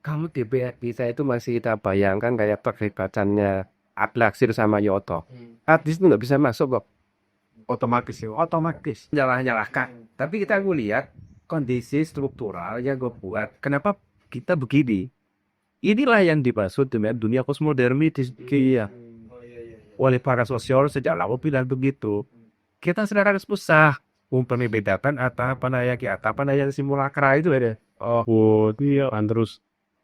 Kamu di PRI saya itu masih kita bayangkan kayak perdebatannya Ablaksir sama Yoto. Artis itu nggak bisa masuk kok, Otomatis ya, otomatis. nyalah-nyalahkan. Tapi kita lihat kondisi struktural yang gue buat. Kenapa kita begini? Inilah yang dimaksud dengan dunia postmoderni oleh para sosial sejak lama bilang begitu. Kita sekarang susah membedakan apa yang simulakra itu ada. Oh, iya. Terus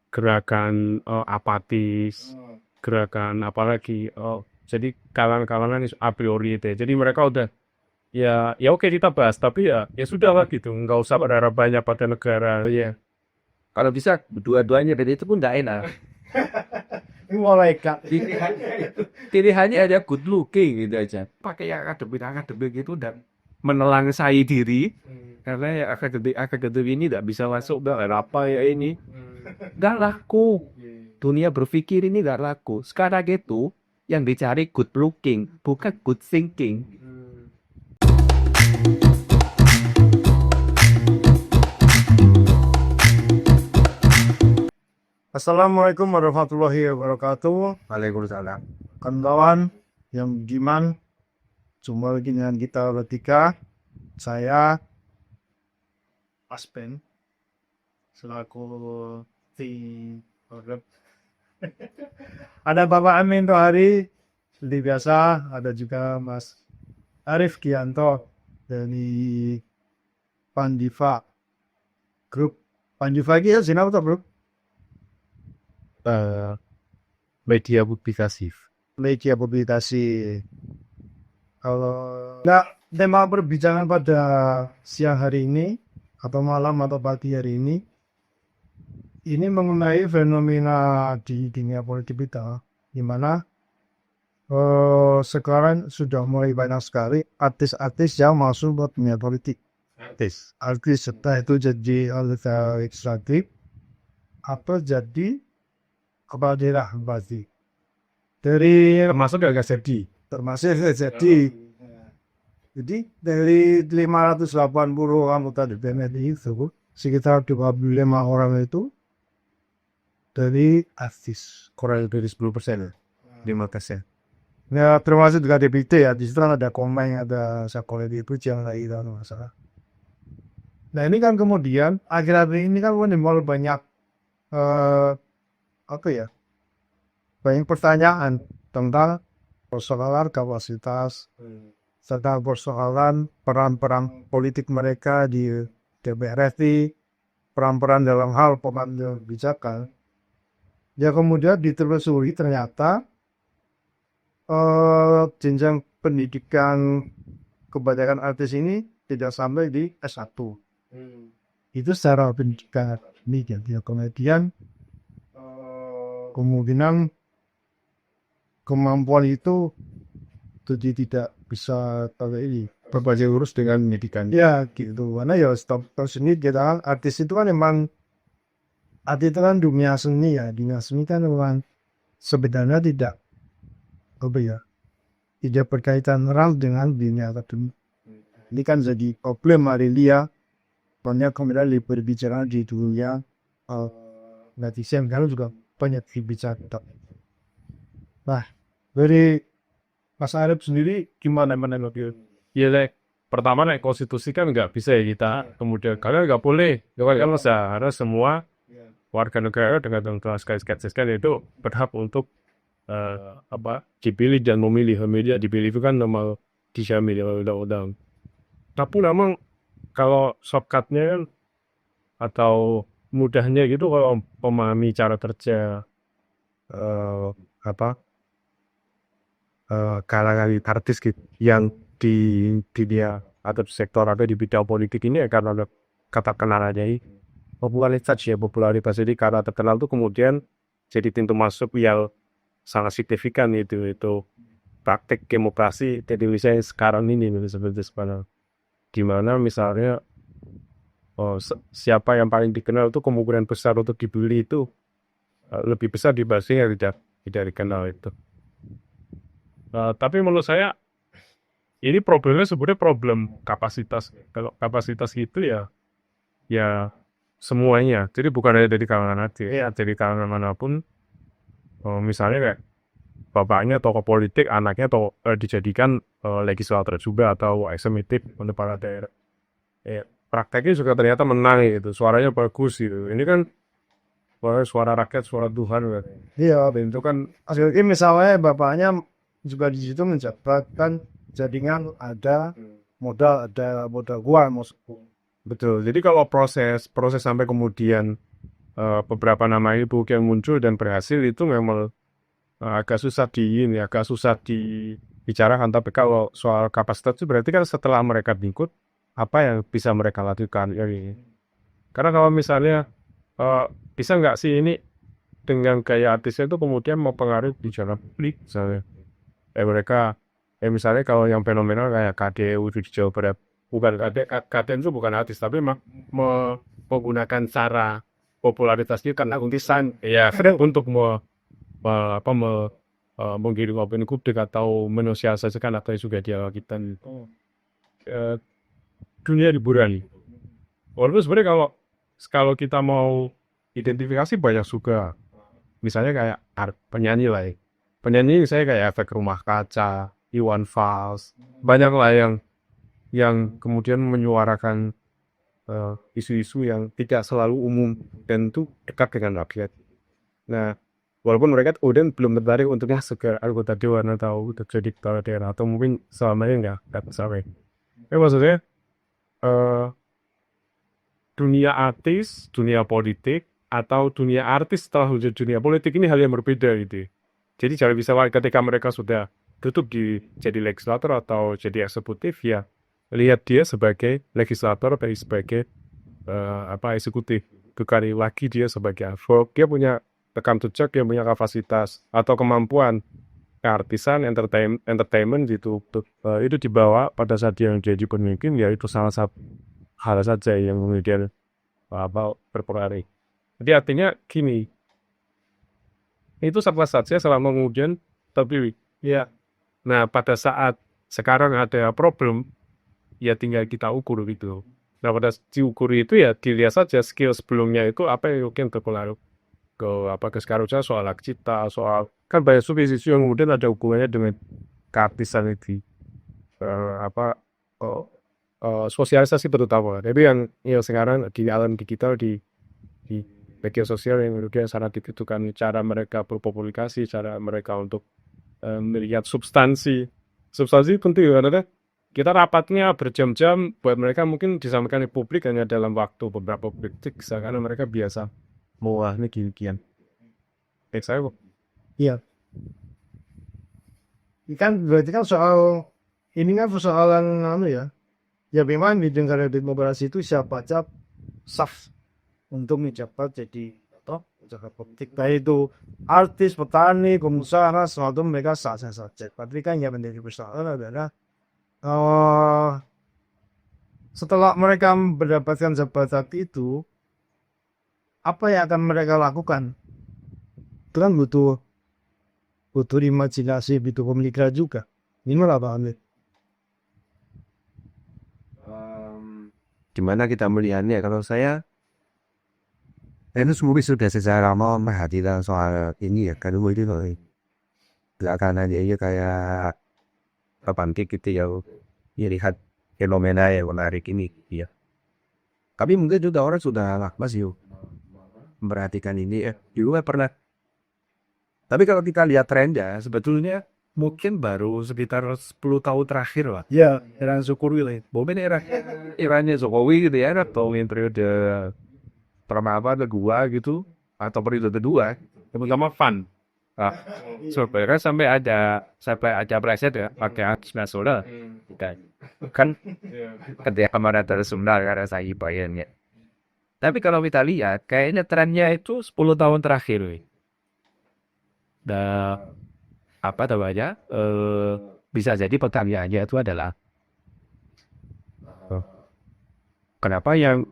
gerakan apatis, gerakan apalagi. Jadi kalangan-kalangan a priori itu. Jadi mereka udah ya oke kita bahas, tapi ya sudah lah gitu. Nggak usah berharap banyak pada negara. Ya. Kalau bisa dua-duanya beda itu pun nggak enak. Mulai kak. Pilihannya ada good looking gitu aja. Pakai yang akademik gitu dan menelangsai diri karena ya akademik ini tidak bisa masuk dan apa ya ini nggak laku. Dunia berpikir ini nggak laku. Sekarang itu yang dicari good looking bukan good thinking. Assalamualaikum warahmatullahi wabarakatuh. Waalaikumsalam. Kawan yang budiman, jumpa lagi dengan kita bertiga. Saya Aspen selaku tim order. Ada Bapak Amin Tohari seperti biasa, ada juga Mas Arif Kianto dari Pandiva Group. Pandiva ini ya apa tuh, Bro? Media publikasi. Media publikasi. Kalau nggak tema perbincangan pada siang hari ini atau malam atau pagi hari ini mengenai fenomena di dunia politik kita, di mana sekarang sudah mulai banyak sekali artis-artis yang masuk ke dunia politik. Artis entah itu jadi anggota legislatif atau jadi kepala daerah pasti. Dari Termasuk gak jadi. termasuk jadi dari 580 anggota DPR itu sekitar 25 orang itu dari artis, Kurang dari 10%. 5%. ya termasuk juga DPT ya. Di situ kan ada Komeng, ada Sakola itu yang lagi dalam masalah. Nah ini kan kemudian akhir-akhir ini kan menimbul banyak apa ya, banyak pertanyaan tentang persoalan kapasitas, serta persoalan peran-peran politik mereka di DPR RI, peran-peran dalam hal pengambilan kebijakan. Ya kemudian ditelusuri ternyata jenjang pendidikan kebanyakan artis ini tidak sampai di S1. Itu secara pendidikan ini ya. Kemudian kemungkinan kemampuan itu jadi tidak bisa ini Berbagai urus dengan pendidikan. ya gitu, karena ya stop seni kita artis itu kan emang artis itu kan dunia seni ya, dunia seni kan memang sebenarnya tidak apa ya, tidak berkaitan erat dengan dunia akademik. Ini kan jadi problem hari ini ya, banyak kemudian berbicara di dunia netizen kan juga banyak berbicara. Nah dari Mas Arif sendiri gimana menanggapi? Ya, pertama konstitusi kan nggak bisa ya kita. Kemudian kalian nggak boleh. Kalau seharusnya semua warga negara dengan kelas sekalian itu berhak untuk dipilih dan memilih. Media dipilih itu kan normal dijamin oleh undang-undang. Tapi memang kalau shortcutnya kan atau mudahnya gitu kalau memahami cara kerja eh, apa kalangan artis gitu yang di dunia atau sektor atau di bidang politik ini ya karena ada kata kenalannya popularitas jadi karena terkenal tuh kemudian jadi pintu masuk yang sangat signifikan itu praktek demokrasi di Indonesia yang sekarang ini seperti sekarang di mana misalnya siapa yang paling dikenal itu kemungkinan besar untuk dibeli itu lebih besar dibanding yang tidak dikenal itu. Tapi menurut saya ini problemnya sebenarnya problem kapasitas. Kalau kapasitas gitu ya semuanya. Jadi bukan hanya dari kalangan artis, dari kalangan manapun. Misalnya kayak bapaknya tokoh politik, anaknya dijadikan legislator juga atau eksekutif untuk kepala daerah. Prakteknya juga ternyata menang gitu, suaranya bagus gitu. Ini kan suara rakyat, suara Tuhan kan. Iya, Dan itu kan ini misalnya bapaknya juga di situ menjabat kan, jadinya ada modal gua maksudku. betul. Jadi kalau proses sampai kemudian beberapa nama itu yang muncul dan berhasil itu memang agak susah dibicarakan. Tapi kalau soal kapasitas itu berarti kan setelah mereka ikut apa yang bisa mereka lakukan ya ini. Karena kalau misalnya bisa nggak sih ini dengan gaya artisnya itu kemudian mempengaruhi bicara publik misalnya mereka misalnya kalau yang fenomenal kayak KDU di Jawa Barat, bukan KDU itu bukan artis tapi menggunakan cara popularitasnya karena desain ya untuk menggiring opini publik atau mensiasatikan apa yang sudah dia lakukan dunia hiburan. Walaupun sebenarnya kalau kita mau identifikasi banyak juga, misalnya kayak penyanyi lah ya. Penyanyi saya kayak Efek Rumah Kaca, Iwan Fals, banyak lah yang kemudian menyuarakan isu-isu yang tidak selalu umum dan itu dekat dengan rakyat. Nah, walaupun mereka kemudian belum tertarik untuknya sebagai anggota dewan atau jadi kepala daerah atau mungkin selamanya nggak sampai. Maksudnya dunia artis, dunia politik, atau dunia artis setelah menjadi dunia politik ini hal yang berbeda gitu. Jadi jangan bisa ketika mereka sudah tutup jadi legislator atau jadi eksekutif ya lihat dia sebagai legislator atau sebagai eksekutif. Bukan lagi dia sebagai advok. Dia punya rekam jejak, dia punya kapasitas atau kemampuan keartisan, entertainment gitu. Itu dibawa pada saat dia menjadi pemimpin ya itu salah satu hal saja yang kemudian berpengaruh. Jadi artinya gini, itu sama saja selama kemudian terpilih. Ya. Nah pada saat sekarang ada problem, ya tinggal kita ukur gitu. Nah pada diukur itu ya dilihat saja skill sebelumnya itu apa yang mungkin berpengaruh ke sekarang soal hak cipta, soal kan banyak isu yang kemudian ada hubungannya dengan keartisan itu. Sosialisasi terutama. Tapi yang sekarang di alam digital di media sosial yang juga sangat dibutuhkan cara mereka berpublikasi, cara mereka untuk melihat substansi penting karena kita rapatnya berjam-jam buat mereka mungkin disampaikan di publik hanya dalam waktu beberapa detik karena mereka biasa wah ini gini-ginian. Saya Iya. Kan berarti kan soal ini kan persoalan ya. Ya memang di negara demokrasi itu siapa aja sah untuk menjabat jadi jaga politik, baik itu artis, petani, pengusaha, semua itu mereka sah-sah saja. Tapi kan yang menjadi persoalan adalah setelah mereka mendapatkan jabatan itu, apa yang akan mereka lakukan? Itu kan butuh imajinasi, butuh pemikiran juga. Ini malah Pak Amir. Gimana kita melihatnya? Kalau saya itu semua sudah sejak lama perhatikan soal ini ya, karena itu belakangan aja kayak kepantik gitu ya lihat fenomena yang menarik ini ya. Tapi mungkin juga orang sudah lama sih memperhatikan ini ya. Dulu pernah. Tapi kalau kita lihat trennya sebetulnya mungkin baru sekitar 10 tahun terakhir lah. Ya, Era Jokowi lah. Mungkin eranya Jokowi gitu ya, atau yang periode pertama kedua gitu, atau periode kedua, terutama fun. Nah, sebenarnya sampai ada preset ya pakai artis nasional. kan ketika kemarin tersumber karena saya bayarnya. Tapi kalau kita lihat, kayaknya trennya itu 10 tahun terakhir. Dan apa namanya? Bisa jadi pertanyaannya itu adalah kenapa yang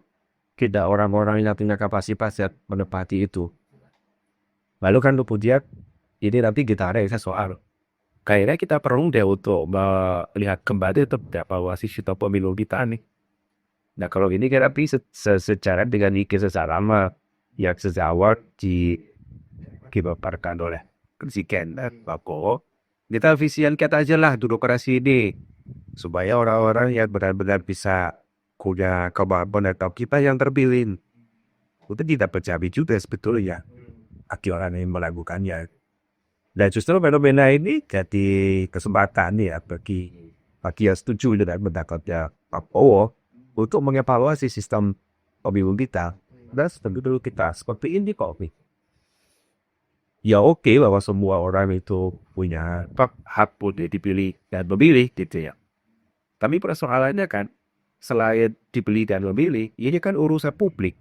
kita orang-orang yang punya kapasitas menepati itu. Lalu kan kemudian ini nanti kita ada soal kayaknya kita perlu deh untuk melihat kembali terhadap evaluasi sistem pemilu kita nih. Nah kalau ini kan tapi secara dengan Ike sesama yang sejak awal dipaparkan oleh Presiden dan Prabowo, kita visiankan aja lah birokrasi ini supaya orang-orang yang benar-benar bisa punya kemampuan atau kita yang terpilih itu tidak bercabi juga sebetulnya bagi orang yang melakukannya. Dan justru fenomena ini jadi kesempatan ya bagi yang setuju dengan pendapatnya Prabowo untuk mengevaluasi sistem pemilu kita. Dan dulu kita seperti ini kok. Ya oke bahwa semua orang itu punya hak untuk dipilih dan memilih gitu ya. Tapi persoalannya kan selain dipilih dan memilih, ini kan urusan publik.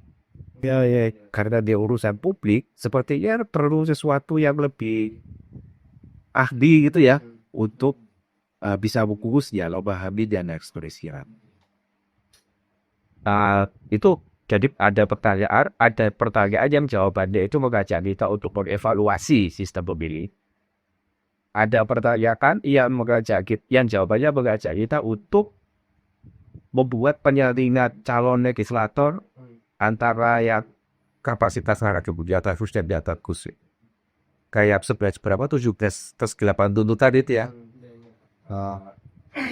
Ya, karena dia urusan publik, sepertinya perlu sesuatu yang lebih ahli gitu ya untuk bisa fokusnya memahami dan ekspresikan. Itu jadi ada pertanyaan yang jawabannya itu mengajak kita untuk mengevaluasi sistem pemilih. Ada pertanyaan yang jawabannya mengajak kita untuk membuat penyaringan calon legislator antara yang kapasitas harga kebutuhan terus dan data khusus. Kayak 17 8 tuntutan itu ya.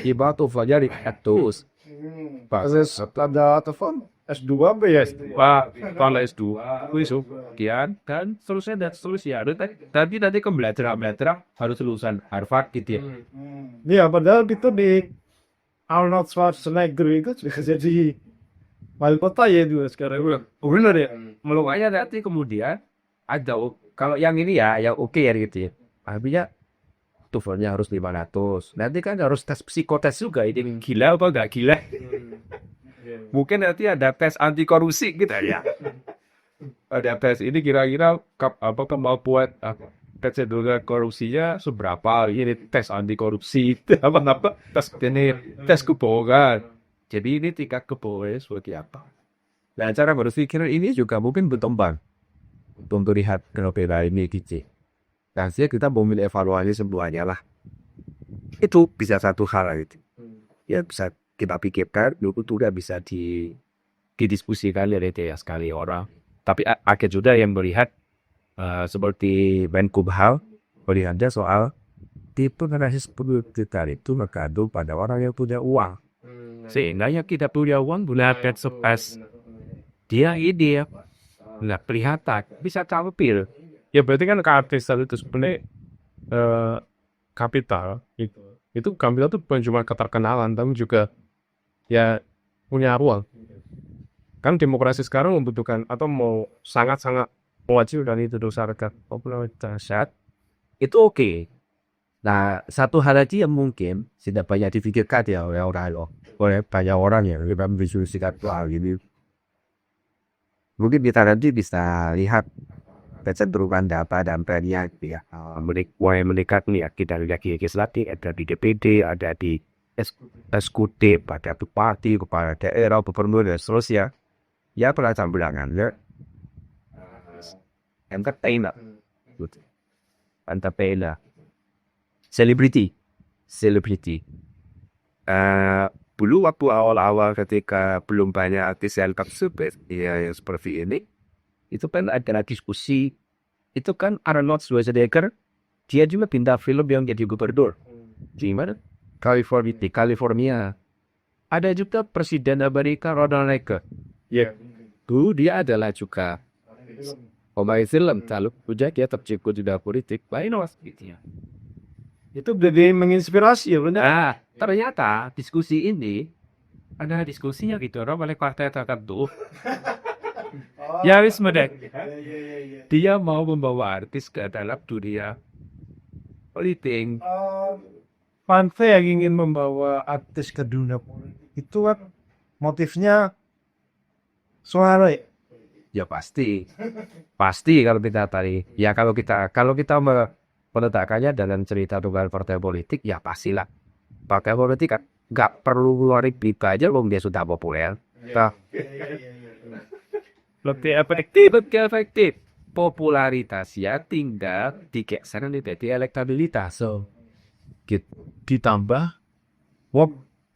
Ibarat tuvalnya di atus. Ada telepon S2 apa ya? Kalau S2, sekian dan seterusnya. Tapi nanti belajar harus lulusan Harvard gitu ya. Iya, padahal itu di Arnold Schwarzenegger itu juga jadi wali kota ya itu sekarang. Benar ya. Melukanya nanti kemudian ada kalau yang ini ya, yang oke ya gitu ya. Habisnya TOEFL-nya harus 500. Nanti kan harus tes psikotes juga. Ini gila apa enggak gila? Mungkin nanti ada tes anti korupsi gitu ya. Ada tes ini kira-kira kemampuan prosedur korupsinya seberapa? Ini tes anti korupsi apa tes kebohongan. Jadi ini tingkat kebohongan seperti apa? Nah, cara berpikir ini juga mungkin berkembang untuk lihat fenomena ini gitu. Nanti kita mau evaluasi semuanya lah. Itu bisa satu hal gitu. Ya bisa kita pikirkan, itu sudah bisa didiskusikan oleh sekali orang. Tapi ada juga yang melihat seperti Menkumham melihatnya soal tipe analisis politik itu mengandung pada orang yang punya uang. Sehingga yang tidak punya uang boleh ada sepas dia ide nggak kelihatan bisa tampil. Ya berarti kan keartisan itu sebenarnya kapital itu kapital itu bukan cuma keterkenalan tapi juga ya punya ruang. Kan demokrasi sekarang membutuhkan atau mau sangat-sangat mewajibkan itu masyarakat popularitas Itu oke. Nah, satu hal lagi yang mungkin tidak banyak dipikirkan ya oleh banyak orang yang lebih mendiskusikan soal ini. Mungkin kita nanti bisa lihat kecenderungan data dan trennya ya. Meningkat nih ya, kita lihat di legislatif, ada di DPD, ada di eksekutif, ada bupati, kepala daerah, gubernur dan seterusnya. Ya perasaan bilangannya entertainer, entertainer, selebriti. Dulu waktu awal-awal ketika belum banyak artis yang super ya yang seperti ini, itu kan ada diskusi. Itu kan Arnold Schwarzenegger, dia juga pindah film yang jadi gubernur. Di mana? California. Ada juga Presiden Amerika Ronald Reagan. ya Dulu dia adalah juga pemain film, lalu dia terjebak di politik. Baiklah gitu ya. Itu jadi menginspirasi ya benar. Nah, ternyata diskusi ini ada diskusinya gitu orang oleh partai tertentu. Ya wis medek. Dia mau membawa artis ke dalam dunia politik. Pantai yang ingin membawa artis ke dunia politik itu kan motifnya suara ya. Ya pasti kalau kita tadi ya kalau kita meletakkannya dalam cerita tunggal partai politik ya pastilah partai politik kan nggak perlu ngeluarin berita aja dia sudah populer. Lebih efektif popularitasnya tinggal digeser menjadi elektabilitas. So ditambah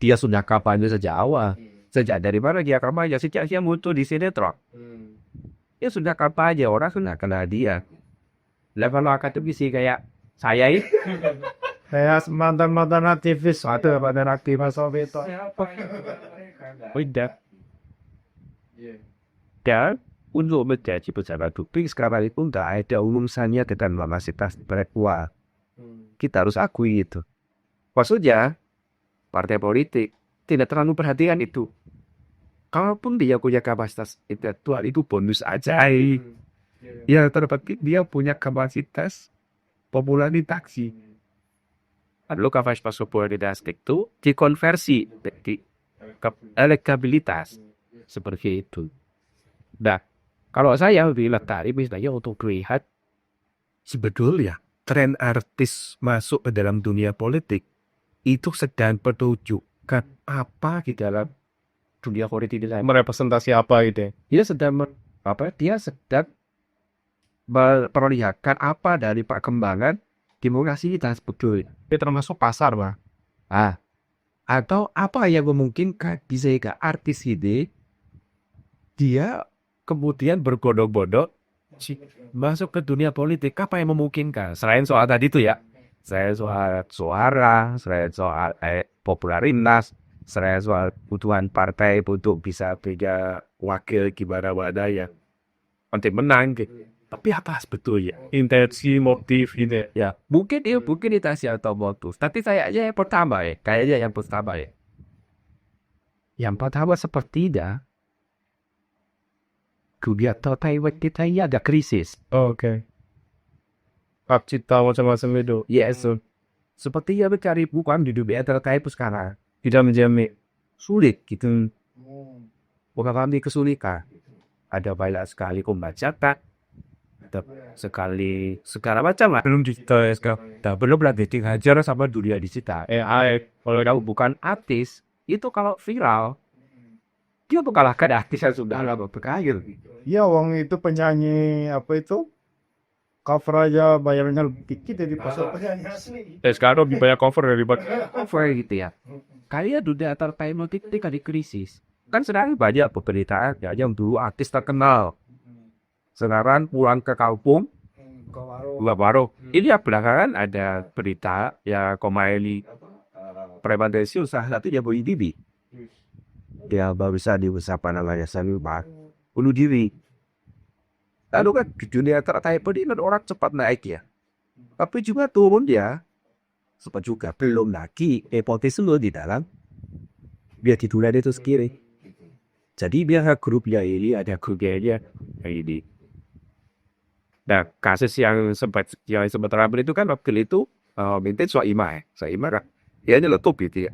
dia sudah kampanye sejak awal Sejak dari mana dia kampanye? Sejak dia muncul di sinetron. Ya sudah kampanye, orang sudah kenal dia. Lah kalau akademisi kayak saya ini, Kayak mantan-mantan aktivis, ada mantan aktivis Soviet. udah. Dan untuk menjadi pejabat publik sekarang itu nggak ada urusannya dengan kapasitas intelektual. Kita harus akui itu. Maksudnya, partai politik tidak terlalu perhatian itu. Kalaupun dia punya kapasitas intelektual itu bonus aja. Yang terpenting dia punya kapasitas popularitas. Lalu kapasitas popularitas itu dikonversi jadi elektabilitas seperti itu. Nah, kalau saya bilang tadi misalnya untuk melihat sebetulnya tren artis masuk ke dalam dunia politik itu sedang menunjukkan apa di dalam dunia politik ini. Merepresentasi apa gitu ya? Dia sedang dia sedang memperlihatkan apa dari perkembangan demokrasi kita sebetulnya. Ini termasuk pasar, Pak. Atau apa yang memungkinkan bisa artis ini dia kemudian bergodok-godok masuk ke dunia politik. Apa yang memungkinkan? Selain soal tadi itu ya, selain soal suara, selain soal popularitas, selain soal kebutuhan partai untuk bisa punya wakil gimana yang nanti menang gitu. Tapi apa sebetulnya? Intensi, motif gitu ya. Ya, mungkin intensi atau motif. Tapi kayaknya yang pertama Yang pertama sepertinya dunia Taiwan kita ini ada krisis. Oke. Hak cipta macam-macam itu. Yes. Sepertinya mencari bukan di dunia terkait sekarang. Tidak menjamin. Sulit gitu. Mengalami kesulitan. Ada banyak sekali pembajakan. Ada sekali segala macam lah. Belum digital ya sekarang. Belum lagi dihajar sama dunia digital. AI. Kalau kamu bukan artis, itu kalau viral, dia mengalahkan artis yang sudah lama berkarir. Iya, wong itu penyanyi apa itu? Cover aja bayarnya lebih dikit dari pasal penyanyi asli. Sekarang lebih banyak cover daripada Cover gitu ya. Kalian dunia entertainment itu di krisis. Kan sekarang banyak pemberitaan yang dulu artis terkenal. Sekarang pulang ke kampung, baru. Ini ya belakangan ada berita ya Komaili preman salah satunya Boy Dibi. Dia barusan apa namanya, saya lupa. Bunuh diri. Lalu kan di dunia entertainment ini kan orang cepat naik ya. Tapi juga turun ya. Sempat juga belum lagi nepotisme di dalam biar tituler itu sendiri. Jadi biar grupnya ini ada grupnya ini. Nah, kasus yang sempat ramai itu kan waktu itu minta Soeimah kan dia nyeletup gitu ya.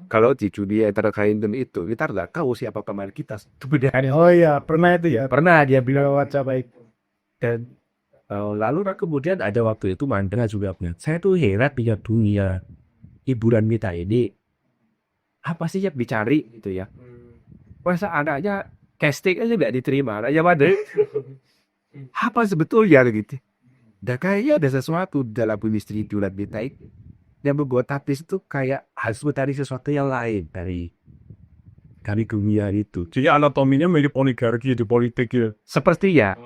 Kalau di dunia entertainment itu kita nggak tahu siapa pemain kita. Oh iya, pernah itu ya. Pernah dia bilang WhatsApp baik. dan lalu kemudian ada waktu itu Mandra juga punya. Saya tuh heran lihat dunia hiburan kita ini apa sih yang dicari gitu ya. Masa anaknya casting aja nggak diterima, anaknya Mandra. Apa sebetulnya gitu. Dan kayaknya ada sesuatu dalam industri hiburan kita ini yang membuat artis itu kayak harus mencari sesuatu yang lain dari dunia itu. jadi anatominya mirip oligarki di politik ya. Sepertinya.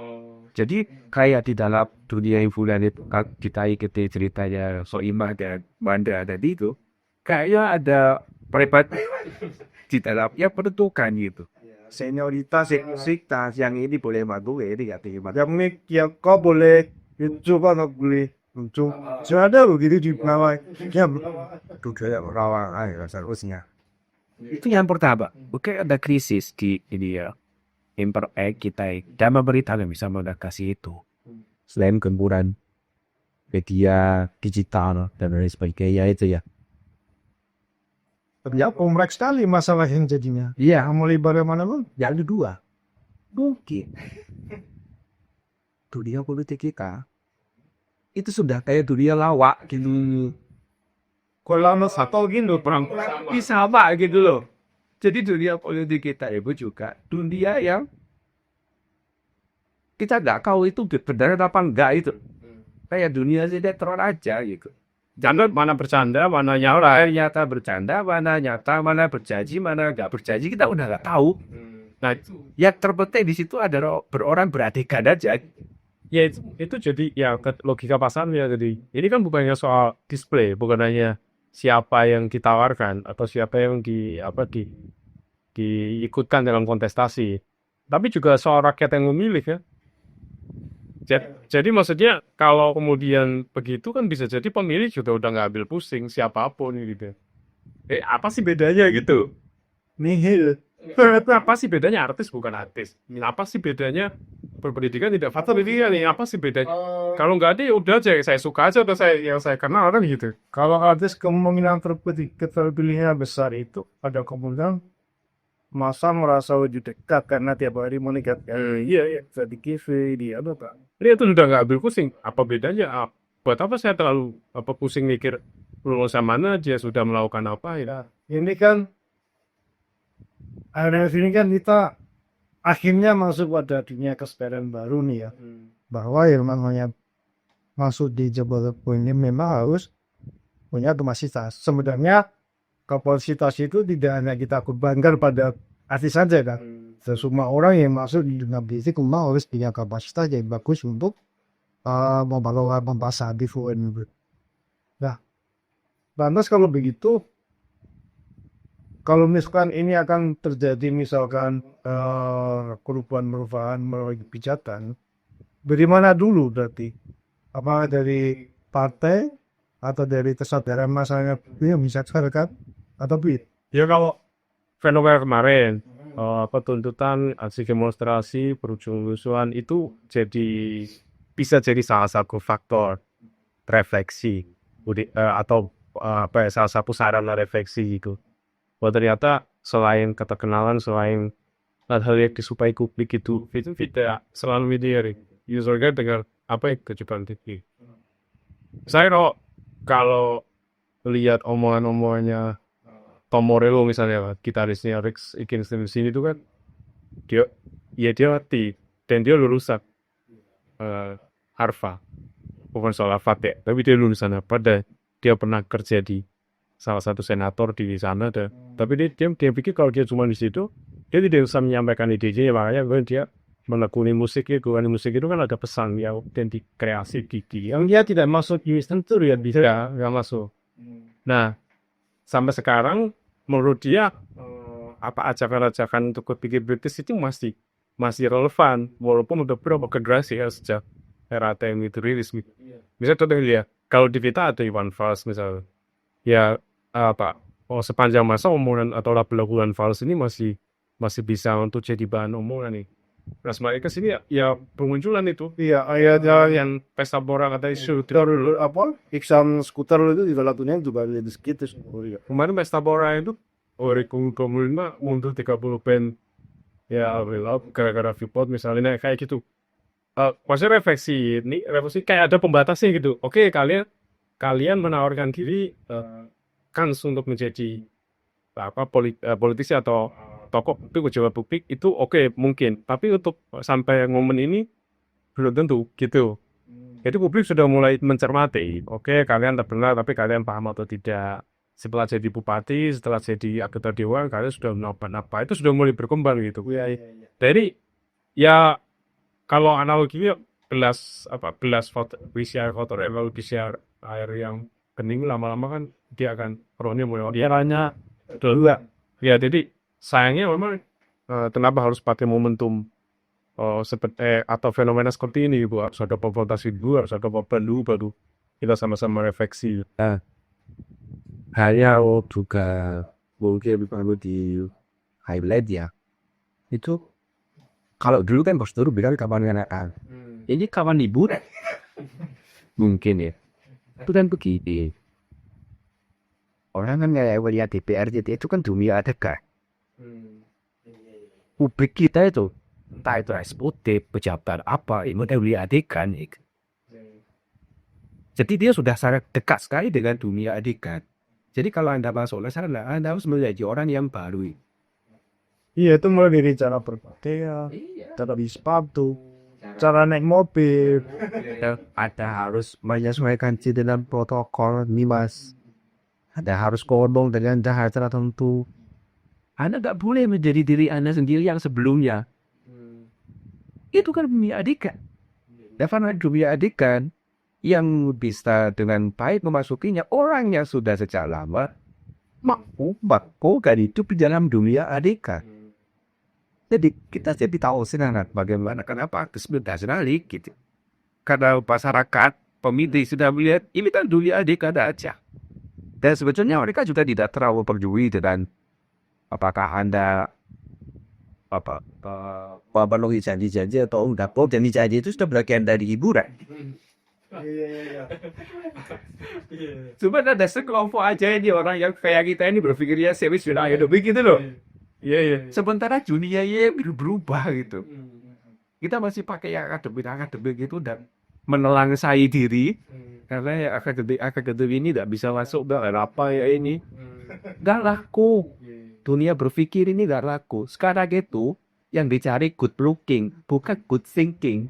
Jadi kayak di dalam dunia hiburan itu kita ikuti ceritanya Soeimah dan Mandra tadi itu kayaknya ada perebat di dalamnya menentukan gitu. Senioritas yang ini boleh maju, ini nggak terima. Yang ini yang kau boleh itu kan nggak boleh itu. Ada begitu di bawah. Ya, Tujuannya merawang seharusnya. Itu yang pertama. Oke, ada krisis di ini ya. Kita dan pemerintah yang bisa mengatasi itu. Selain gempuran media digital dan lain sebagainya itu ya. ya kompleks sekali masalah yang jadinya. Iya. Mulai bagaimana pun. Yang kedua, mungkin dunia politik kita itu sudah kayak dunia lawak gitu. Kalau satu gitu perang Sama gitu loh. Jadi dunia politik kita itu juga dunia yang kita nggak tahu itu benar apa enggak itu. Kayak dunia sinetron aja gitu. Jangan mana bercanda, mana nyata bercanda, mana nyata, mana berjanji, mana nggak berjanji, kita udah nggak tahu. Nah, yang terpenting di situ adalah berorang beradegan aja. Ya itu jadi ya logika pasarnya. Jadi ini kan bukannya soal display, bukan hanya siapa yang ditawarkan atau siapa yang diikutkan dalam kontestasi, tapi juga soal rakyat yang memilih ya. Jadi maksudnya kalau kemudian begitu kan bisa jadi pemilih juga udah nggak ambil pusing siapapun gitu. Apa sih bedanya gitu? Nihil. Apa sih bedanya artis bukan artis? Apa sih bedanya berpendidikan tidak fatal pendidikan nih? Apa sih bedanya? Kalau nggak ada ya udah aja saya suka aja atau yang saya kenal kan gitu. Kalau artis kemungkinan terpilihnya besar itu ada kemungkinan masa merasa lebih dekat karena tiap hari meningkatkan iya bisa di TV di apa Pak. Ini itu sudah nggak ambil pusing. Apa bedanya? Buat apa saya terlalu pusing mikir lulusan mana dia sudah melakukan apa ya? Ini kan akhirnya sini kan kita akhirnya masuk pada dunia kesadaran baru nih ya, bahwa yang namanya masuk di jabatan ini memang harus punya kapasitas. Sebenarnya kapasitas itu tidak hanya kita korbankan pada artis saja kan. Semua orang yang masuk di dunia bisnis memang harus punya kapasitas yang bagus untuk membawa membahas di film. Nah, lantas kalau begitu, kalau misalkan ini akan terjadi misalkan perubahan melalui kebijakan, dari mana dulu berarti? Apa dari partai atau dari kesadaran masyarakat yang bisa kan atau bid? Ya kalau fenomena kemarin tuntutan aksi demonstrasi berujung rusuhan itu bisa jadi salah satu faktor refleksi atau salah satu sarana refleksi itu. Bahwa ternyata selain keterkenalan, selain hal yang disukai publik itu tidak selalu linear. Usernya dengan apa yang kejutan TV. Saya kalau lihat omongannya Tom Morello misalnya, gitarisnya Rex Against the Machine itu kan dia mati dan dia lulusan Harvard, bukan soal Harvard ya, tapi dia lulusan Harvard dan dia pernah kerja di salah satu senator di sana tapi dia pikir kalau dia cuma di situ dia tidak bisa menyampaikan ide-ide, makanya dia menekuni musik itu kan ada pesan yang otentik kreasi gigi yang dia tidak masuk di sentur ya bisa ya nggak masuk. Nah sampai sekarang menurut dia apa ajakan-ajakan untuk berpikir kritis itu masih relevan walaupun udah berapa generasi ya sejak era ATM itu rilis gitu. Bisa contohnya dia kalau di kita ada Iwan Fals misalnya ya sepanjang masa omongan atau lagu-laguan Fals ini masih bisa untuk jadi bahan omongan nih. Nah semakin kesini ya bermunculan itu. Iya, Yang pesta pora kata isu Iksan skuter itu juga lagunya juga ada segitu. kemarin pesta pora itu Komunima mundur 30 band ya gara-gara Freeport misalnya kayak gitu. Maksudnya refleksi kayak ada pembatasnya gitu. Oke kalian menawarkan diri kans untuk menjadi politisi atau tokoh pejabat publik itu oke, mungkin, tapi untuk sampai momen ini belum tentu gitu. Jadi publik sudah mulai mencermati, oke kalian tak benar tapi kalian paham atau tidak. Setelah jadi bupati, setelah jadi anggota dewan, kalian sudah melakukan apa, itu sudah mulai berkembang gitu. Jadi ya kalau analoginya gelas PCR kotor PCR air yang kening lama-lama kan dia akan ronnya mulai dia hanya dulu ya. Jadi sayangnya memang kenapa harus pakai momentum seperti atau fenomena seperti ini Bu, harus ada konfrontasi dulu, harus ada baru kita sama-sama refleksi. Hanya juga mungkin perlu di highlight ya. Itu kalau dulu kan Bos Duru bilang kapan kenakan. Ini kapan liburan? Mungkin ya. Itu kan begitu. Orang kan kayak lihat DPR itu kan dunia adegan. Publik kita itu entah itu eksekutif, pejabat apa, itu dunia adegan. Jadi dia sudah sangat dekat sekali dengan dunia adegan. Jadi kalau Anda masuk ke sana, Anda harus menjadi orang yang baru. Iya, itu mulai dari cara berpakaian, cara di sepatu, cara naik mobil. Ada harus menyesuaikan dengan protokol nih mas. Ada harus ngomong dengan cara tertentu. Anda nggak boleh menjadi diri Anda sendiri yang sebelumnya. Itu kan dunia adikan. Karena dunia adikan yang bisa dengan baik memasukinya orang yang sudah sejak lama mampu melakukan hidup di dalam dunia adikan. Jadi kita jadi tahu sekarang bagaimana kenapa nasionali gitu. Karena masyarakat pemilih sudah melihat ini kan dunia adikan aja. Dan sebetulnya mereka juga tidak terlalu peduli dengan apakah Anda Memenuhi janji-janji atau enggak. Oh, janji-janji itu sudah bagian dari hiburan. Cuma ada sekelompok aja ini orang yang kayak kita ini berpikirnya serius sudah hidup begitu loh. Iya. Sementara dunia ini berubah gitu. Kita masih pakai yang akademik gitu dan menelangsai diri karena ya akademik ini tidak bisa masuk dalam apa ya ini. Gak laku. Dunia berpikir ini gak laku. Sekarang itu yang dicari good looking, bukan good thinking.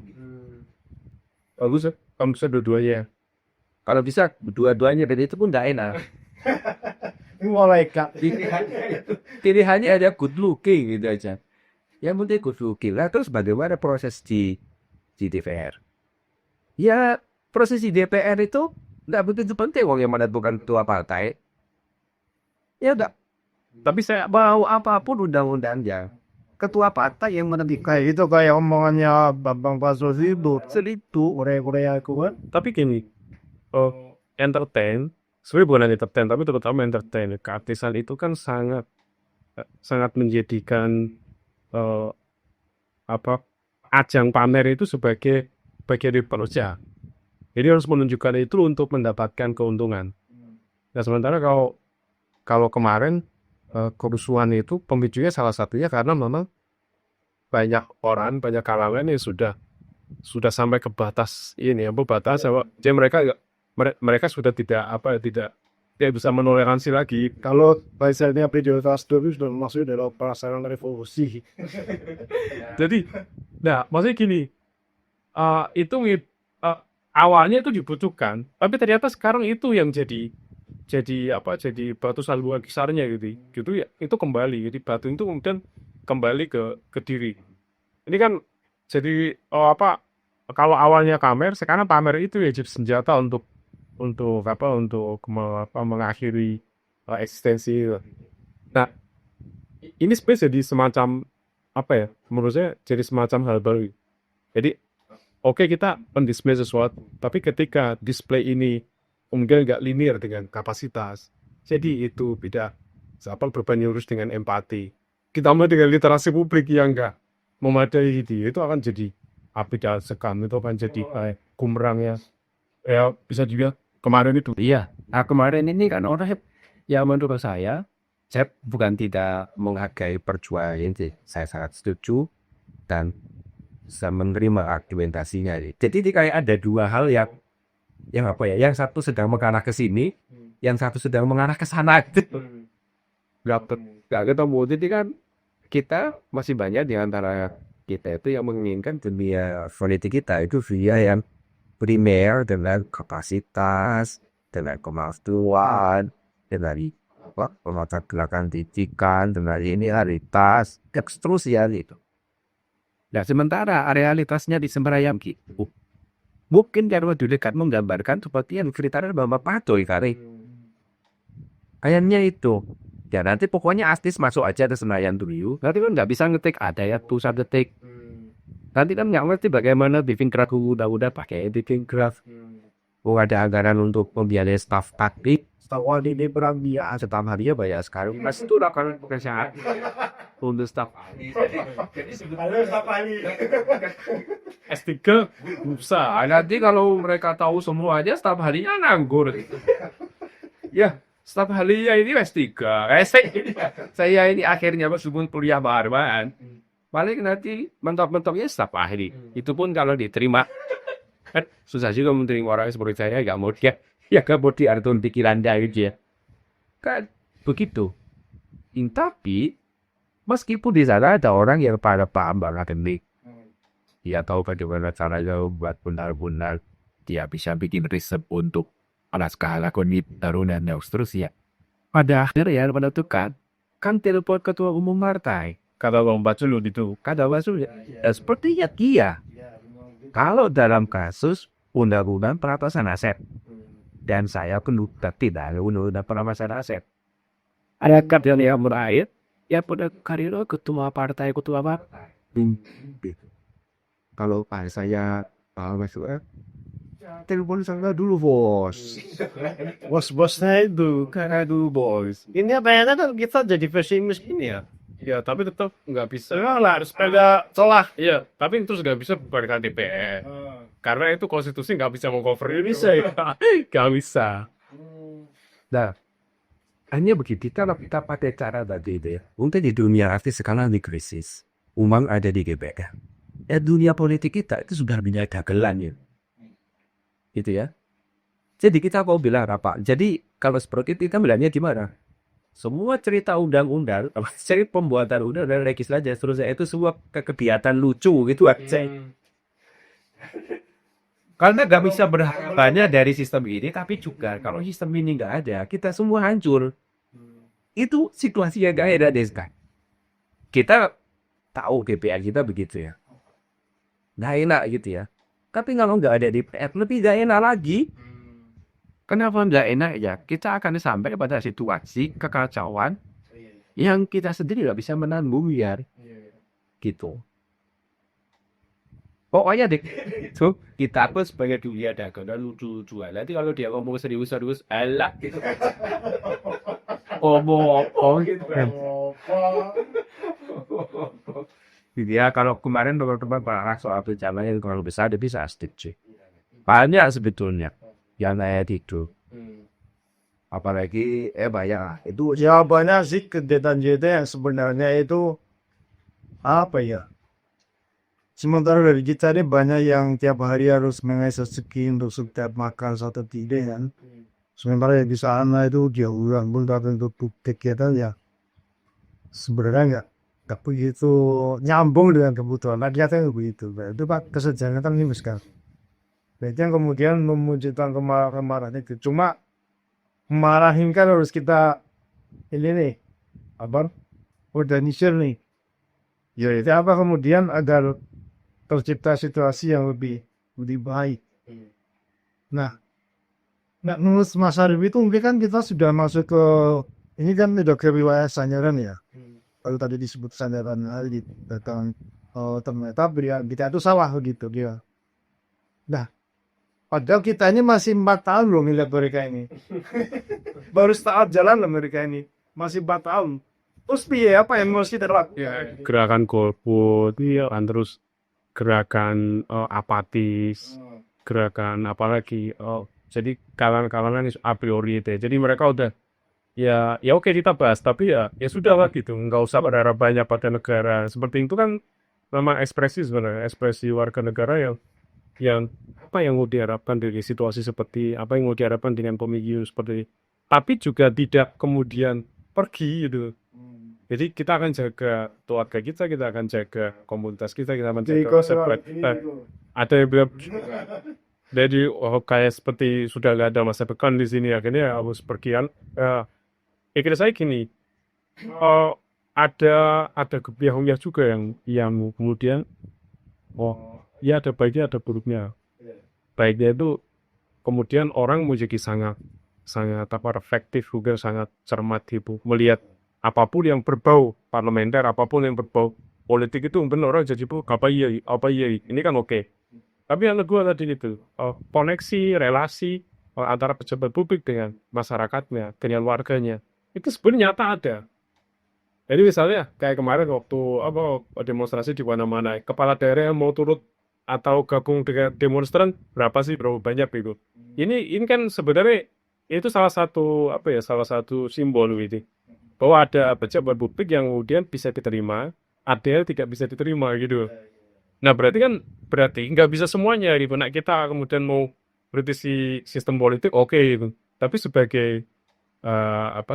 Bagus ya, kamu bisa dua-duanya. Kalau bisa dua-duanya, dan itu pun gak enak. Mulai kak. Pilihannya ada good looking gitu aja. Yang penting good looking. Lah terus bagaimana proses di DPR? Ya proses di DPR itu nggak begitu penting. Wong yang menentukan ketua partai. Ya udah. Tapi saya mau apapun undang-undangnya. Ketua partai yang menentukan. Kayak itu kayak omongannya Bambang Pasuruan itu. Selitu. Korea aku kan. Tapi gini, entertain, sebenarnya bukan hanya entertain, tapi terutama entertain. Keartisan itu kan sangat menjadikan ajang pamer itu sebagai bagian dari pekerja. Jadi harus menunjukkan itu untuk mendapatkan keuntungan. Nah sementara kalau kemarin kerusuhan itu pemicunya salah satunya karena memang banyak kalangan yang sudah sampai ke batas ini batas jadi mereka sudah tidak bisa menoleransi lagi. Kalau misalnya prioritas dulu sudah masuk dalam perasaan revolusi. Jadi, nah maksudnya gini, awalnya itu dibutuhkan, tapi ternyata sekarang itu yang jadi batu sandungan besarnya gitu ya, itu kembali. Jadi batu itu kemudian kembali ke diri. Ini kan jadi kalau awalnya pamer, sekarang pamer itu ya jadi senjata untuk mengakhiri eksistensi. Nah, ini sebenarnya jadi semacam menurut saya jadi semacam hal baru. Jadi oke, kita mendisplay sesuatu, tapi ketika display ini kemudian nggak linear dengan kapasitas, jadi itu beda. Beban urus dengan empati. Kita mau dengan literasi publik yang nggak memadai itu akan jadi beda sekam, itu akan jadi kumerang ya bisa kemarin itu. Iya, kemarin ini kan orang yang menurut saya bukan tidak menghargai perjuangan ini, saya sangat setuju dan bisa menerima argumentasinya. Jadi kayak ada dua hal yang yang satu sedang mengarah ke sini, yang satu sedang mengarah ke sana. Gak ketemu. Jadi kan kita masih banyak di antara kita itu yang menginginkan Dunia politik kita itu dunia yang primer dengan kapasitas, dengan kemampuan, dengan latar belakang pendidikan, dengan realitas, ekstrusian itu. Nah, sementara realitasnya di Sembrayam gitu. Mungkin karena dulu kan menggambarkan seperti yang ceritakan Bapak Patoy kali. Kayaknya itu. Ya nanti pokoknya artis masuk aja ke Senayan dulu. Nanti kan nggak bisa ngetik ada ya tulisan detik. Nanti kan nggak ngerti bagaimana bikin graf udah pakai editing graph. Ada anggaran untuk membiayai staf taktik. Setahu ini perang dia. Setiap harinya bayar sekarang. Mas itu udah kan pekerjaan untuk staf. Halo staf ahli. S3 bisa. Nanti kalau mereka tahu semuanya staf harinya nganggur. Ya, staf harinya ini S3. Saya ini akhirnya meskipun kuliah baruan. Paling nanti mentok-mentoknya staf ahli. Itu pun kalau diterima. Kan susah juga menerima orang seperti saya, gak mau dia. Ya gak mau diatur pikiran dia gitu ya. Kan begitu. Tapi meskipun di sana ada orang yang pada paham akademik, Dia tahu bagaimana caranya buat benar-benar dia bisa bikin riset untuk skala kognitif tarunan dan seterusnya. Pada akhirnya menentukan kan telepon ketua umum partai. Kata Bang Basul itu, kata Basul sepertinya dia. Kalau dalam kasus undang-undang perampasan aset, dan saya penuntut tidak ada undang-undang perampasan aset. Ada kader yang berakhir, ya pada karir ketua partai. Kalau pas saya masuk telepon saya dulu bos. Bos-bosnya itu, karena dulu bos. Ini apa kan kita jadi versi miskin ya. Ya, tapi tetap nggak bisa. Lah, harus ada celah. Iya, tapi terus nggak bisa bubarkan DPR. Karena itu konstitusi nggak bisa meng-cover Indonesia ya. Nggak bisa. Nah, hanya begitu kalau kita pakai cara tadi itu ya. Untuk di dunia artis sekarang di krisis, uang ada di GBK. Ya dunia politik kita itu sudah punya dagelan ya. Gitu ya. Jadi kita mau bilang apa? Jadi kalau seperti itu kita bilangnya gimana? Semua cerita undang-undang, cerita pembuatan undang dan legislasi seterusnya itu semua kegiatan lucu gitu aja. Karena nggak bisa berharap banyak dari sistem ini, tapi juga kalau sistem ini nggak ada, kita semua hancur. Itu situasi yang gak enak deh sekarang. Kita tahu DPR kita begitu ya. Nggak enak gitu ya. Tapi kalau nggak ada DPR, lebih nggak enak lagi. Kenapa nggak enak ya? Kita akan sampai pada situasi kekacauan yang kita sendiri nggak bisa menanggung ya. Gitu. Pokoknya deh, itu kita pun sebagai dunia dagang lucu-lucuan. Nanti kalau dia ngomong serius-serius, alah gitu. Omong gitu. Ya kalau kemarin teman-teman bahas soal bencananya yang terlalu besar, dia bisa setuju. Banyak sebetulnya yang kayak gitu. Apalagi banyak itu Jawabannya sih kegiatan-kegiatan yang sebenarnya itu apa ya? Sementara dari kita ini banyak yang tiap hari harus mengekseksi untuk setiap makan satu tidak kan. Sementara yang di sana itu jauhan pun untuk kegiatan ya sebenarnya nggak begitu nyambung dengan kebutuhan rakyatnya begitu. Itu Pak kesejahteraan ini sekarang. Berarti yang kemudian memunculkan kemarahan itu. Cuma marahin kan harus kita ini nih apa organisir nih. Ya itu apa kemudian agar tercipta situasi yang lebih baik. Nah, menurut Mas Arif itu mungkin kan kita sudah masuk ke ini kan udah ke wilayah Sandaran ya. Kalau tadi disebut Sandaran di datang ternyata kita itu sawah gitu dia. Nah, padahal kita ini masih 4 tahun loh melihat mereka ini. Baru setahun jalan loh mereka ini. Masih 4 tahun. Terus piye apa yang mesti kita lakukan? ya, gerakan golput, iya kan terus gerakan apatis, gerakan apalagi jadi kalangan-kalangan a priori itu. Jadi mereka udah ya oke kita bahas tapi ya sudah lah gitu. Nggak usah berharap banyak pada negara. Seperti itu kan memang ekspresi sebenarnya, ekspresi warga negara yang apa yang mau diharapkan dari situasi seperti apa yang mau diharapkan dengan pemilu seperti tapi juga tidak kemudian pergi gitu. Jadi kita akan jaga keluarga kita akan jaga komunitas kita akan jaga separate. Ada yang bilang jadi kayak seperti sudah nggak ada masa depan di sini akhirnya harus pergian. Kira saya gini, ada kebiahunya juga yang kemudian ya ada baiknya ada buruknya. Baiknya itu kemudian orang menjadi sangat reflektif juga sangat cermat gitu melihat apapun yang berbau parlementer, apapun yang berbau politik itu benar orang jadi apa iya ini kan oke. Tapi yang kedua tadi itu koneksi relasi antara pejabat publik dengan masyarakatnya, dengan warganya itu sebenarnya nyata ada. Jadi misalnya kayak kemarin waktu demonstrasi di mana-mana, kepala daerah yang mau turut atau gabung dengan demonstran berapa banyak itu. Ini kan sebenarnya itu salah satu simbol gitu. Bahwa ada pejabat publik yang kemudian bisa diterima, ada yang tidak bisa diterima gitu. Nah berarti nggak bisa semuanya gitu. Nah kita kemudian mau kritisi sistem politik oke gitu. Tapi sebagai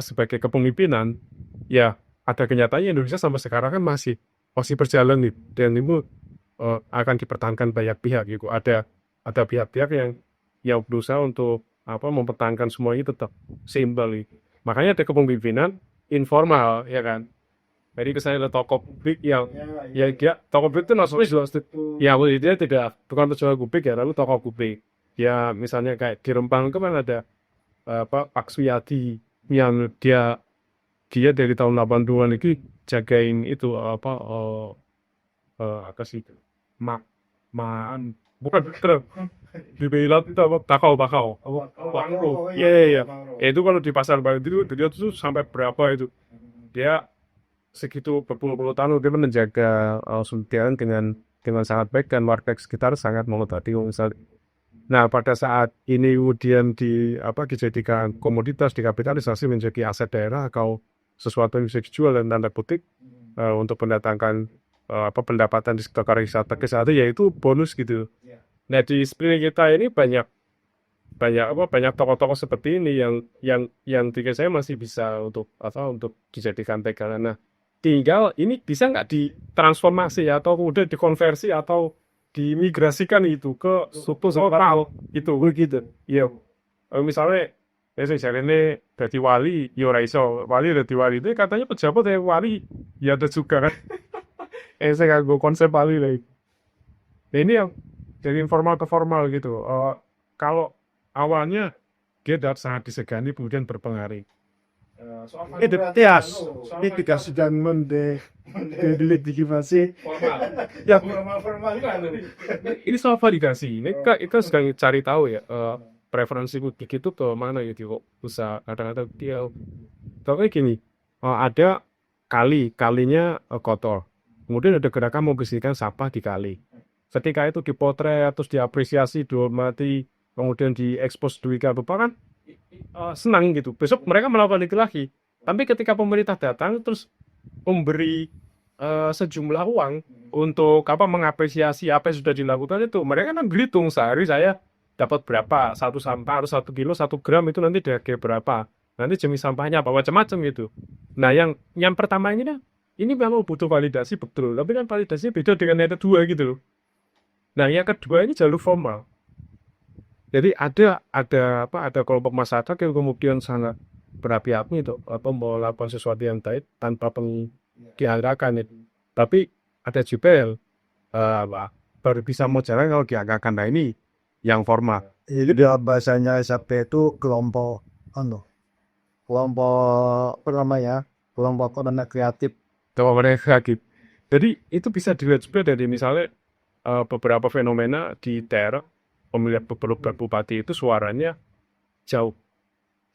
sebagai kepemimpinan ya ada kenyataannya Indonesia sampai sekarang kan masih berjalan nih. Dan itu akan dipertahankan banyak pihak gitu. Ada pihak-pihak yang berusaha untuk mempertahankan semua ini tetap seimbang gitu. Makanya ada kepemimpinan informal ya kan. Jadi kesannya ada tokoh publik yang dia tokoh publik itu maksudnya jelas ya dia tidak bukan pejabat publik ya, lalu tokoh publik. Ya misalnya kayak di Rempang itu kan ada Pak Suyadi yang dia dari tahun 80-an itu jagain itu apa sih bukan truk dibela itu bakau bakau iya. Ya, itu kalau di pasar baru itu dia tuh sampai berapa itu dia segitu berpuluh-puluh tahun dia menjaga Suntian dengan sangat baik dan warga sekitar sangat mengobati misalnya. Nah pada saat ini kemudian dijadikan komoditas, dikapitalisasi menjadi aset daerah atau sesuatu yang bisa dijual dan tanda kutip untuk mendatangkan pendapatan di sektor pariwisata ke sana, yaitu bonus gitu. Nah di sekeliling kita ini banyak tokoh-tokoh seperti ini yang tiga saya masih bisa untuk dijadikan pegangan. Nah tinggal ini bisa nggak ditransformasi atau kemudian dikonversi atau dimigrasikan itu ke struktur lokal itu begitu. Iya. Misalnya saya ini dari wali, ora iso wali dari wali itu katanya pejabat dari wali ya ada juga kan. Saya nggak konsep wali lagi. Nah ini yang dari informal ke formal gitu. Kalau awalnya dia sangat disegani kemudian berpengaruh. Tias, mitigasi dan mendelegitimasi. Ya, ini soal validasi. Ini kita sedang cari tahu ya preferensi publik itu ke mana ya kok bisa kadang-kadang dia. Tapi gini, ada kalinya kotor. Kemudian ada gerakan membersihkan sampah di kali. Ketika itu dipotret, terus diapresiasi, dihormati, kemudian diekspos demikian rupa kan senang gitu. Besok mereka melakukan itu lagi. Tapi ketika pemerintah datang terus memberi sejumlah uang untuk mengapresiasi apa yang sudah dilakukan itu, mereka kan berhitung sehari saya dapat berapa, satu sampah harus 1 kilo 1 gram itu nanti dihargai berapa, nanti jenis sampahnya apa macam-macam gitu. Nah yang pertama ini memang butuh validasi betul, tapi kan validasinya beda dengan yang kedua gitu loh. Nah yang kedua ini jalur formal. Jadi ada kelompok masyarakat yang kemudian sangat berapi-api itu melakukan sesuatu yang baik tanpa diarahkan itu. Tapi ada juga baru bisa mau jalan kalau diarahkan. Nah ini yang formal. Itu dalam bahasanya SAP itu kelompok kelompok ekonomi kreatif. Mereka gitu. Jadi itu bisa dilihat juga dari misalnya beberapa fenomena di daerah pemilihan bupati itu suaranya jauh.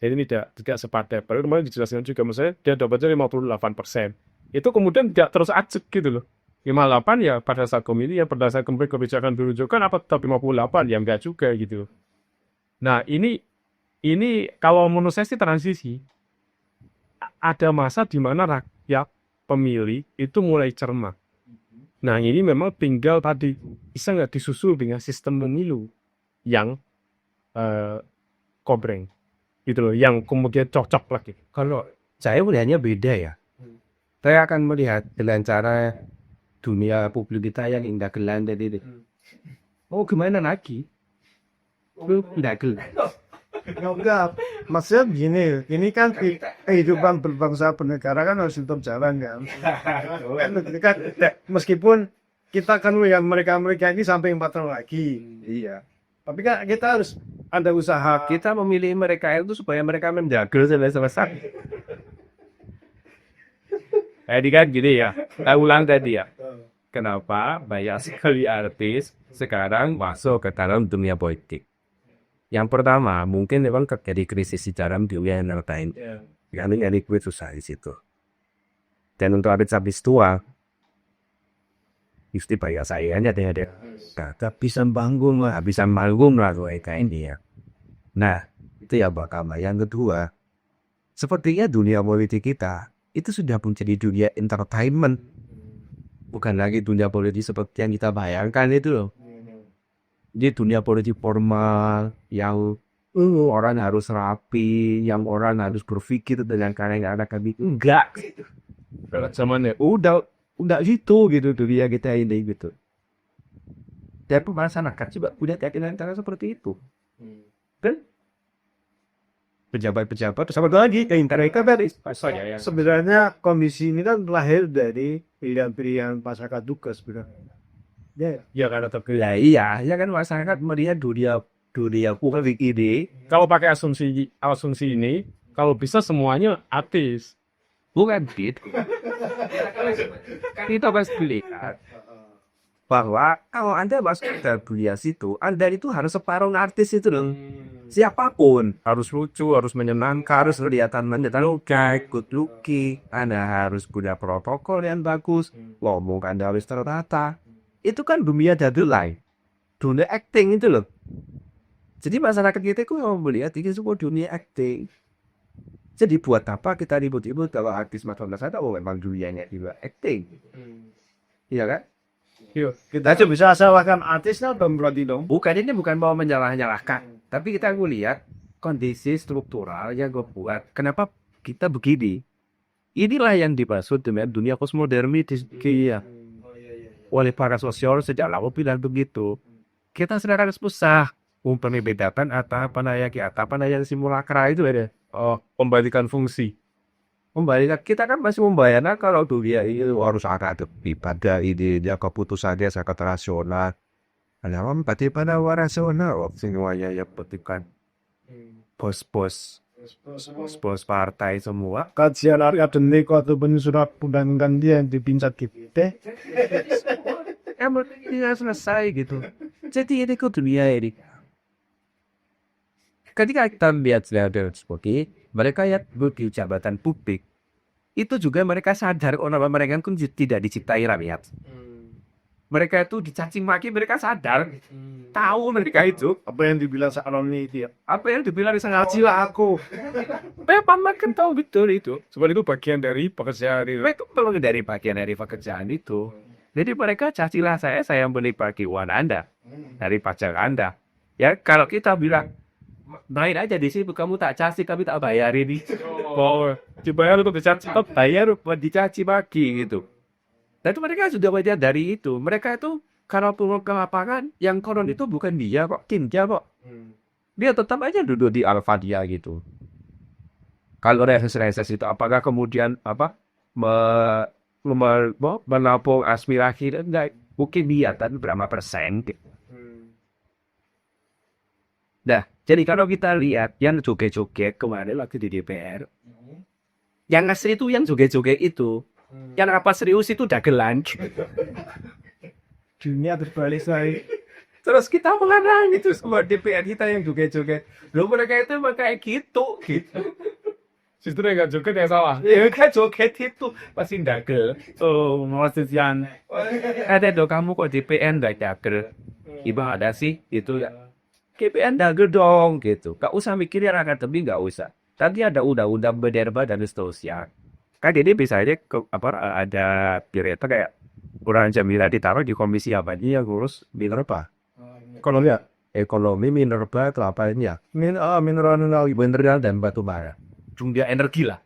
Jadi tidak sepadan. Padahal kemarin dijelaskan juga misalnya dia dapatnya 58%. Itu kemudian tidak terus acek gitu loh. 58 ya pada saat pemilihan berdasarkan kebijakan dirujukan apa tetap 58 ya enggak juga gitu. Nah ini kalau menurut saya sih transisi. Ada masa di mana rakyat pemilih itu mulai cermat. Nah ini memang tinggal tadi bisa nggak disusul dengan sistem pemilu yang kompreng gitu loh, yang kemudian cocok lagi. Kalau saya melihatnya beda ya. Saya akan melihat dengan cara dunia publik kita yang indah gelan tadi. Oh gimana lagi? Indah gelan. Enggak, maksudnya begini, ini kan kehidupan berbangsa bernegara kan harus tetap jalan kan. Kan meskipun kita kan melihat mereka ini sampai 4 tahun lagi. Iya. Tapi kan kita harus ada usaha. Kita memilih mereka itu supaya mereka menjaga selesai. Jadi kan gini ya, saya ulang tadi ya. Kenapa banyak sekali artis sekarang Masuk ke dalam dunia politik. Yang pertama, mungkin memang terjadi krisis di dalam dunia entertain. Karena nyari duit susah di situ. Dan untuk artis-artis tua, mesti bayar sayanya dia. Habisan panggung lah kayak ini ya. Nah, itu ya pertama. Yang kedua, sepertinya dunia politik kita itu sudah menjadi dunia entertainment. Bukan lagi dunia politik seperti yang kita bayangkan itu loh. Di dunia politik formal yang orang harus rapi, yang orang harus berpikir dengan karena kami enggak. zamannya Udah gitu dunia kita ini gitu. dan masyarakat juga punya keyakinan seperti itu. Dan pejabat-pejabat terus apa lagi mereka dari Sebenarnya kondisi ini kan lahir dari pilihan-pilihan masyarakat juga sebenarnya. ya karena terkira iya ya kan masyarakat melihat dunia publik ini Kalau pakai asumsi ini, kalau bisa semuanya artis. bukan gitu. Kita pasti lihat bahwa kalau Anda masuk ke dunia situ, Anda itu harus separuh artis itu loh. Siapapun harus lucu, harus menyenangkan, harus kelihatan menyenangkan, good looking. Anda harus punya protokol yang bagus, ngomong Anda harus tertata. Itu kan dunia dadulai, dunia acting itu loh. Jadi masyarakat kita itu yang melihat ini semua dunia acting. Jadi buat apa kita ribut-ribut kalau artis macam saya tahu memang dunianya juga acting, iya kan? Yuk, kita aja bisa salahkan artisnya berarti dong. Bukan ini bukan mau menyalah-nyalahkan, tapi kita lihat kondisi struktural yang gue buat. Kenapa kita begini? Inilah yang dimaksud dengan dunia postmoderni oleh para sosiolog sejak lama bilang begitu. Kita sedang harus pusah membedakan apa yang simulakra itu ada. Oh, membalikan fungsi. Kembali kita kan masih membayangkan kalau dunia ini harus ada pada idenya keputusannya sangat rasional. Ada berarti pada rasional semuanya ya petikan bos-bos partai semua. Kajian akademik atau penyusunan undang-undang dia yang dipincat kita. Yang penting selesai gitu. Jadi ini kok dunia ini. Ketika kita lihat seperti mereka yang di jabatan publik, itu juga mereka sadar bahwa mereka pun tidak diciptai rakyat. Mereka itu dicaci maki, mereka sadar, tahu mereka itu Apa yang dibilang Sa'ron itu ya? apa yang dibilang sangat jiwa aku. Memang mereka tahu betul itu. Sebab itu bagian dari pekerjaan itu. Itu belum dari bagian dari pekerjaan itu. Jadi mereka cacilah saya menikmati uang Anda dari pajak Anda. Ya kalau kita bilang main aja di situ, kamu tak caci, kami tak bayar ini. Oh, dibayar untuk dicaci. Tetap bayar buat dicaci maki gitu. Dan itu mereka sudah belajar dari itu. Mereka itu kalau turun ke lapangan, yang koron itu bukan dia kok, timnya kok. Dia tetap aja duduk di Al-Fatihah gitu. Kalau reses itu apakah kemudian menampung aspirasi enggak? Mungkin niatan berapa persen gitu. Nah, jadi kalau kita lihat yang joget-joget kemarin waktu di DPR, yang asli itu yang joget-joget itu, yang apa serius itu dagelan. Dunia terbalik saya. Terus kita melarang itu semua DPR kita yang joget-joget. Loh mereka itu kayak gitu. Justru yang nggak joget yang salah. Ya kan joget itu pasti dagel. Oh, maksudnya Ada dong kamu kok DPR nggak dagel? Iba ada sih itu ya. KPN dagel dong gitu. Gak usah mikirin akademi, gak usah. Tadi ada undang-undang Minerba dan seterusnya. Kan ini misalnya ada direktur kayak Burhan Jamila ditaruh di komisi apa ini yang ngurus Minerba. Ekonomi ya? Ekonomi Minerba itu apa ini ya? Mineral dan batu bara. Dunia energi lah.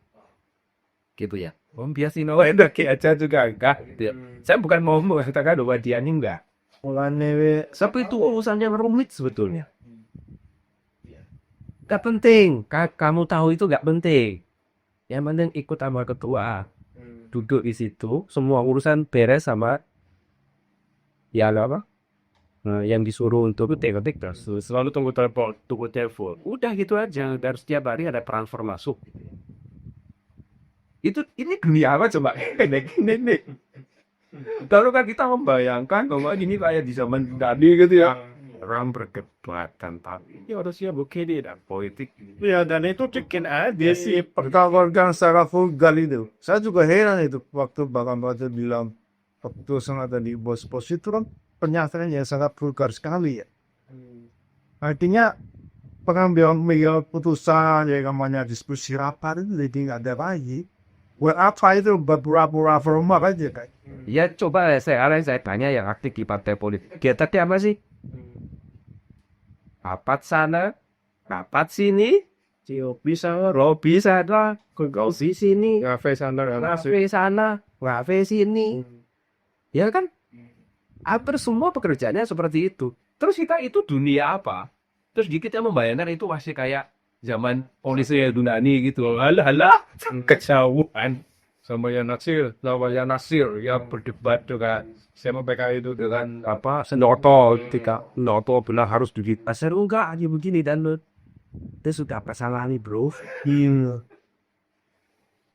Gitu ya. Biasanya energi aja juga enggak. Gitu ya. Saya bukan mau mengatakan bahwa dia ini enggak. mulane Tapi itu urusannya rumit sebetulnya. Gak penting. Kamu tahu itu gak penting. Yang penting ikut sama ketua. Duduk di situ. Semua urusan beres sama ya apa? Yang disuruh untuk ketik terus. Selalu tunggu telepon. Tunggu telepon. Udah gitu aja. Dan setiap hari ada transfer masuk. Ini dunia apa coba? Ini. Lalu kan kita membayangkan bahwa ini kayak di zaman tadi gitu ya. Orang berkebatan tapi ya harusnya begini dan politik. ya, dan itu bikin aja sih perkawinan secara vulgar itu. Saya juga heran itu waktu Bang Baca bilang waktu sangat tadi bos-bos itu kan pernyataan yang sangat vulgar sekali ya. Artinya pengambilan putusan yang namanya diskusi rapat itu jadi nggak ada lagi. Buat apa itu beberapa format aja kan? Ya coba saya tanya yang aktif di partai politik. Kegiatannya apa sih? Rapat sana, rapat sini, Robi sana, kongsi sini, Ngafe sana. ngafe sana, ngafe sini. Ya kan? Hampir semua pekerjaannya seperti itu. Terus kita itu dunia apa? Terus kita membayangkan itu masih kayak zaman polisi Yunani gitu. Halah, kejauhan sama yang Nasir ya berdebat dengan sama PKI itu dengan apa Noto ketika Noto benar harus duduk. seru enggak aja begini dan itu sudah pasangan nih bro. Iya.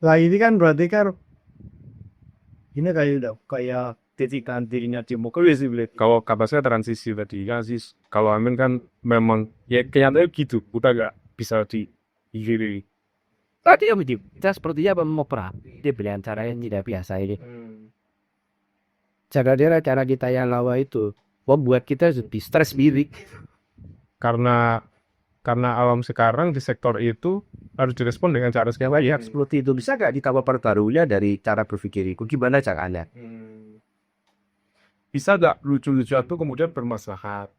Lah ini kan berarti kan ini kayak udah kayak titik dirinya demokrasi bilik. Kalau kata saya transisi tadi kan sih, kalau Amin kan memang ya kenyataannya gitu, udah gak bisa diigiri. Tadi Om Dim, kita sepertinya mengopera. Dia pilihan cara yang tidak biasa ini. Cara kita yang lawa itu membuat kita lebih stres diri. Karena alam sekarang di sektor itu harus direspon dengan cara yang banyak. Seperti itu bisa nggak ditambah perbarunya dari cara berpikiriku? Gimana caranya? Bisa gak lucu-lucu itu kemudian bermaslahat?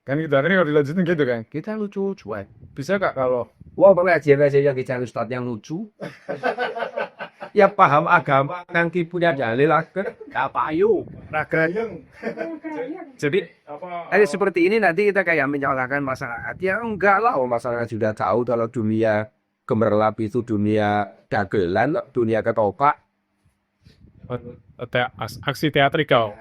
Kan kita ini kalau dilanjutin gitu kan? kita lucu-lucuan. Bisa gak kalau Wah, pengajian aja yang dicari ustadz yang lucu. Ya paham agama kan punya dalil akan apa ayo. jadi Seperti ini nanti kita kayak menyalahkan masyarakat. Ya enggak lah, masyarakat sudah tahu kalau dunia gemerlap itu dunia dagelan, dunia ketoprak. aksi teatrikal.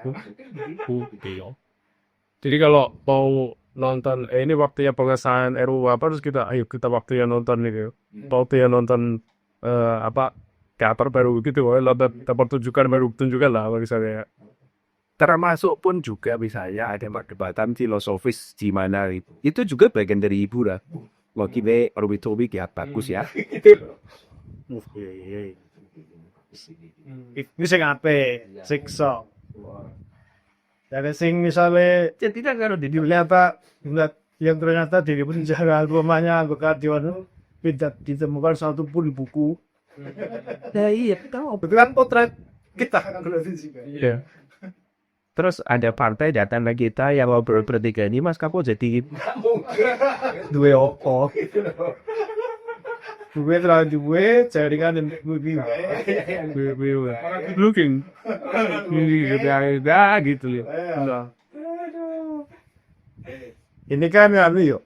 Jadi kalau mau nonton, ini waktunya pengesahan RUU apa, terus ayo kita waktunya nonton nih, waktunya nonton apa teater baru gitu, nonton pertunjukan lah misalnya. Termasuk pun juga misalnya ada perdebatan filosofis di mana itu juga bagian dari hiburan. Wah kita topik ya bagus ya. Ini sing ape, siksa. Dari sing misalnya Tidak kalau ternyata yang ternyata di penjara rumahnya anggota Dewan tidak ditemukan satu pun buku. nah iya tahu. Itu kan potret kita. Iya. Terus ada partai datang ke kita yang ngobrol bertiga ini Mas Kapo jadi Dua opo. Dua terlalu dua, jaringan dan dua. Looking. gitu ya. Ini kan ya yuk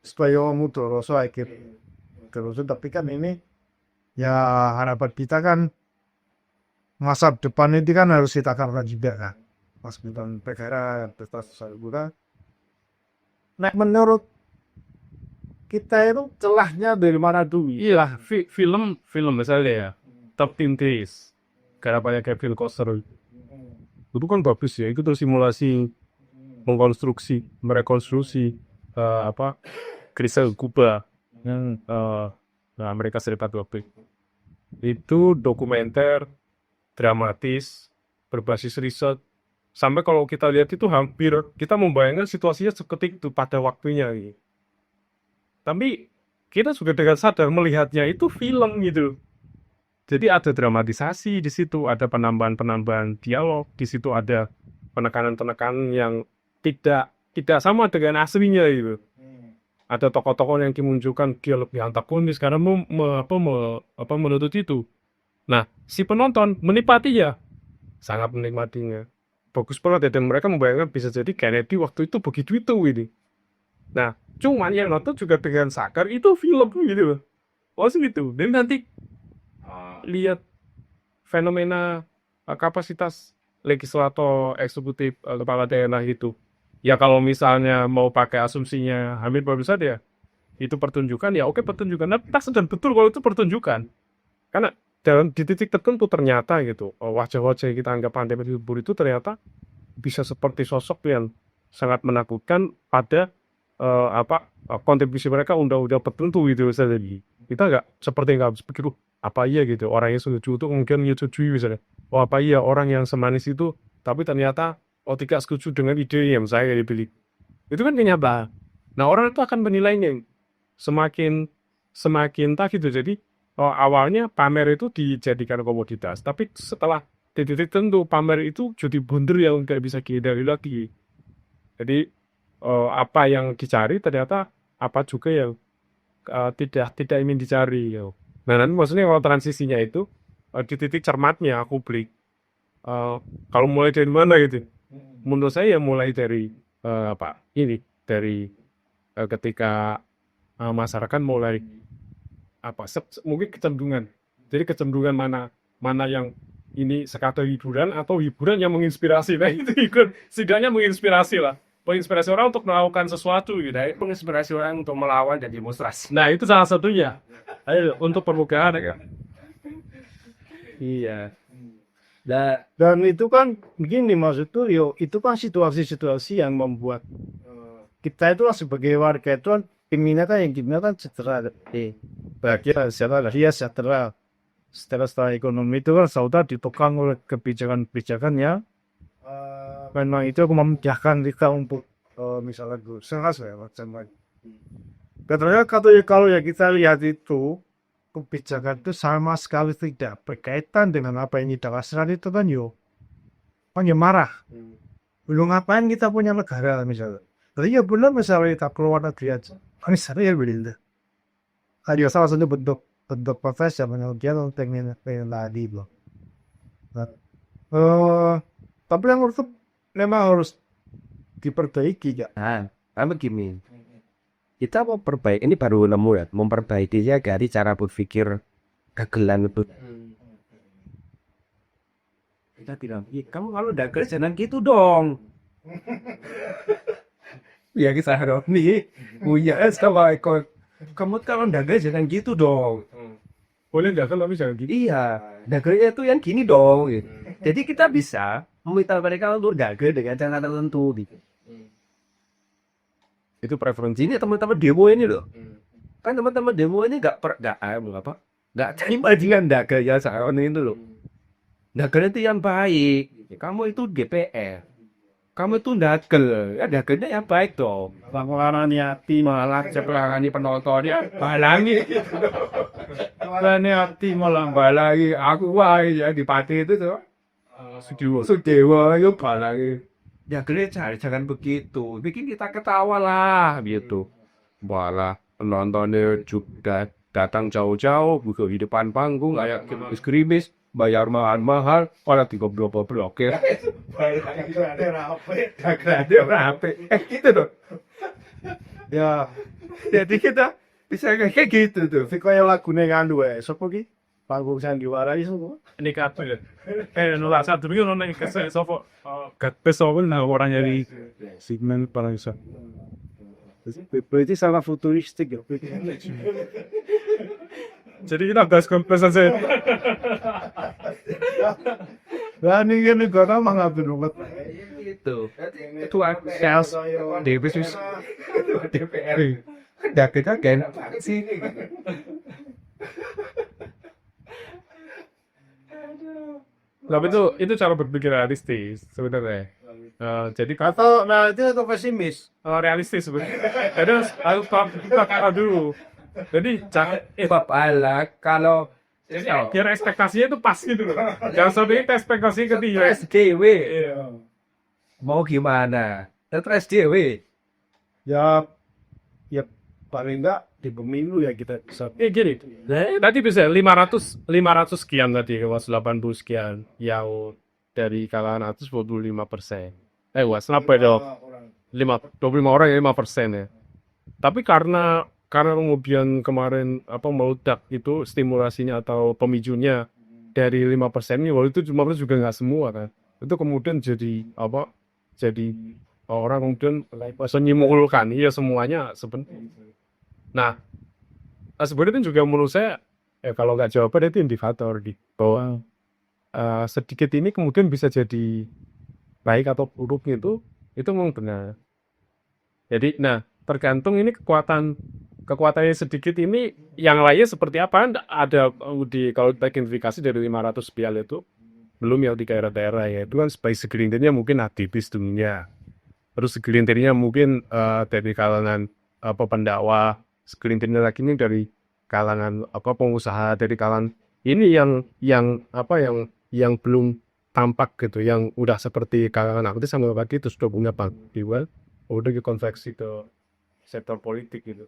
supaya kamu terus akhir terus tapi kan ini ya harapan kita kan masa depan ini kan harus kita karena juga kan pas kita negara pesta kita. Nah menurut kita itu celahnya dari mana dulu? Iya, film misalnya ya, Top Team Days, karena banyak kayak Phil Coster. Itu kan bagus ya, itu terus simulasi, mengkonstruksi, merekonstruksi apa krisis Kuba yang Amerika Serikat waktu itu dokumenter dramatis berbasis riset sampai kalau kita lihat itu hampir kita membayangkan situasinya seketika itu pada waktunya gitu. Tapi kita juga dengan sadar melihatnya itu film gitu. Jadi ada dramatisasi di situ, ada penambahan dialog, di situ ada penekanan-penekanan yang tidak sama dengan aslinya gitu. Ada tokoh-tokoh yang dimunculkan dia lebih antagonis karena menuntut itu. Nah, si penonton menikmatinya, sangat menikmatinya. Bagus banget ya, dan mereka membayangkan bisa jadi Kennedy waktu itu begitu ini. Nah, cuman yang nonton juga dengan sadar itu film gitu. Oh gitu. Dan nanti lihat fenomena kapasitas legislator, eksekutif, kepala daerah itu. Ya kalau misalnya mau pakai asumsinya Hamid Babisad ya, itu pertunjukan ya oke pertunjukan. Nah, tas dan betul kalau itu pertunjukan. Karena di titik tertentu ternyata gitu, wajah-wajah yang kita anggap pandai itu ternyata bisa seperti sosok yang sangat menakutkan pada kontribusi mereka undang-undang tertentu gitu misalnya. Kita nggak pikir apa iya gitu orang yang setuju itu mungkin menyetujui misalnya apa iya orang yang semanis itu tapi ternyata tidak setuju dengan ide yang saya dipilih itu kan kenyataan. Nah orang itu akan menilainya semakin tak gitu. Jadi awalnya pamer itu dijadikan komoditas tapi setelah titik tertentu pamer itu jadi bonder yang nggak bisa dihindari lagi. Jadi apa yang dicari ternyata apa juga yang tidak ingin dicari gitu. Nah nanti maksudnya kalau transisinya itu di titik cermatnya publik kalau mulai dari mana gitu menurut saya mulai dari dari ketika masyarakat mulai mungkin kecenderungan. Jadi kecenderungan mana yang ini sekadar hiburan atau hiburan yang menginspirasi. Nah itu setidaknya menginspirasi lah. Menginspirasi orang untuk melakukan sesuatu gitu. Menginspirasi orang untuk melawan dan demonstrasi. Nah itu salah satunya. Ayo untuk permukaan ya. Iya. Dan Dan itu kan begini maksud tuh, itu kan situasi-situasi yang membuat kita itu sebagai warga itu kan pinginnya kan yang gimana kan sejahtera, bahagia, sejahtera, dia sejahtera. Secara ekonomi itu kan selalu ditopang oleh kebijakan-kebijakan yang memang itu memudahkan kita untuk misalnya berusaha ya macam lain. Katanya kalau yang kita lihat itu kebijakan itu sama sekali tidak berkaitan dengan apa yang kita rasakan itu kan marah. Belum ngapain kita punya negara misalnya. Tapi ya benar misalnya kita keluar negeri aja. Ini saya ya benar. Ada salah satu bentuk profesi yang menunjukkan pengen lari loh. Tapi yang menurut memang harus diperbaiki ya. nah, begini. Kita mau perbaiki, ini baru nemu ya, memperbaikinya dari cara berpikir gagelan itu. Kita bilang, kamu kalau dagel jangan gitu dong. Ya kita harus nih punya sama ekor. Kamu kalau dagel jangan gitu dong. Boleh dagang tapi jangan gitu. Iya, dagelnya itu yang gini dong. Gitu. Jadi kita bisa meminta mereka untuk dagel dengan cara tertentu. Gitu. Itu preferensi. Ini teman-teman demo ini loh. Kan teman-teman demo ini nggak terima dengan dagel ya sekarang itu loh. Dagel itu yang baik. Kamu itu DPR. Kamu itu dagel. Ya dagelnya yang baik dong. Pengeluaran hati Malah cepelangani penontonnya balangi. Ini hati malah balangi. Aku wae ya di pati itu tuh. Sudewa itu balangi. Ya gereja jangan begitu, bikin kita ketawa lah gitu. Malah penontonnya juga datang jauh-jauh, buka di depan panggung, kayak krimis, bayar mahal-mahal, orang tiga berapa blokir. Gratis rapi. Gitu tuh. ya. Jadi kita bisa kayak gitu tuh. Tapi kayak lagunya nganu sopo ki? Panggung sandiwara itu. Ini kabel. Nolak satu minggu nolak kesel sopo. Gat pesawal nah orang nyari segmen para bisa. Berarti sangat futuristik ya. Jadi kita gas kompensasi. Lah ini kan negara mah berubah. Gitu. Itu sales Davis DPR. Dah kita kan sih. Tapi itu cara berpikir realistis sebenarnya. Jadi kata Nah itu pesimis. realistis sebenarnya. Jadi harus kita dulu. Jadi Bapak kalau kira ekspektasinya itu pas gitu loh. Jangan sampai kita ekspektasi ketinggian. SDW mau gimana? Terus SDW. Ya paling enggak di pemilu ya kita bisa. Gini, tadi bisa 500 sekian tadi, 80 sekian yang dari kalangan atas 25%. Kenapa dong? 25 orang ya 5% ya. Tapi karena kemudian kemarin meledak itu stimulasinya atau pemicunya dari 5% ini, itu 5% juga nggak semua kan. Itu kemudian jadi orang kemudian menyimpulkan iya semuanya sebenarnya. Nah, sebenarnya itu juga menurut saya kalau nggak jawaban itu indikator bahwa sedikit ini kemudian bisa jadi baik atau buruk itu memang benar. Jadi, tergantung ini kekuatannya sedikit ini, yang lainnya seperti apa? Ada kalau kita identifikasi dari 500 pial itu belum yang di daerah-daerah ya itu kan segelintirnya mungkin aktivis dunia, terus segelintirnya mungkin dari kalangan pendakwah, segelintirnya lagi ini dari kalangan pengusaha, dari kalangan ini yang belum tampak gitu, yang udah seperti kalangan aktif sama pagi itu sudah punya panggilan, udah konveksi ke sektor politik gitu.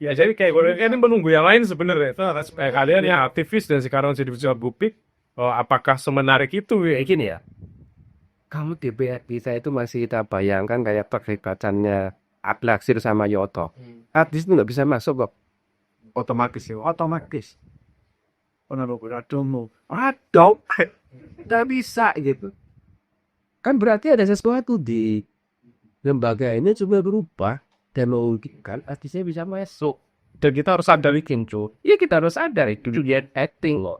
Ya jadi kayak ini menunggu yang lain sebenarnya. Kalian yang aktivis dan sekarang jadi pejabat publik, apakah semenarik itu Kayak gini ya. Kamu DPR kita itu masih kita bayangkan kayak perdebatannya Ablaksir sama Yoto. Artis itu nggak bisa masuk kok. Otomatis ya, otomatis. Ono beradu Aduh, nggak bisa gitu. Kan berarti ada sesuatu di lembaga ini coba berubah dan memungkinkan artisnya bisa masuk. dan kita harus sadar itu. Cuy. Ya kita harus sadar itu dia acting loh.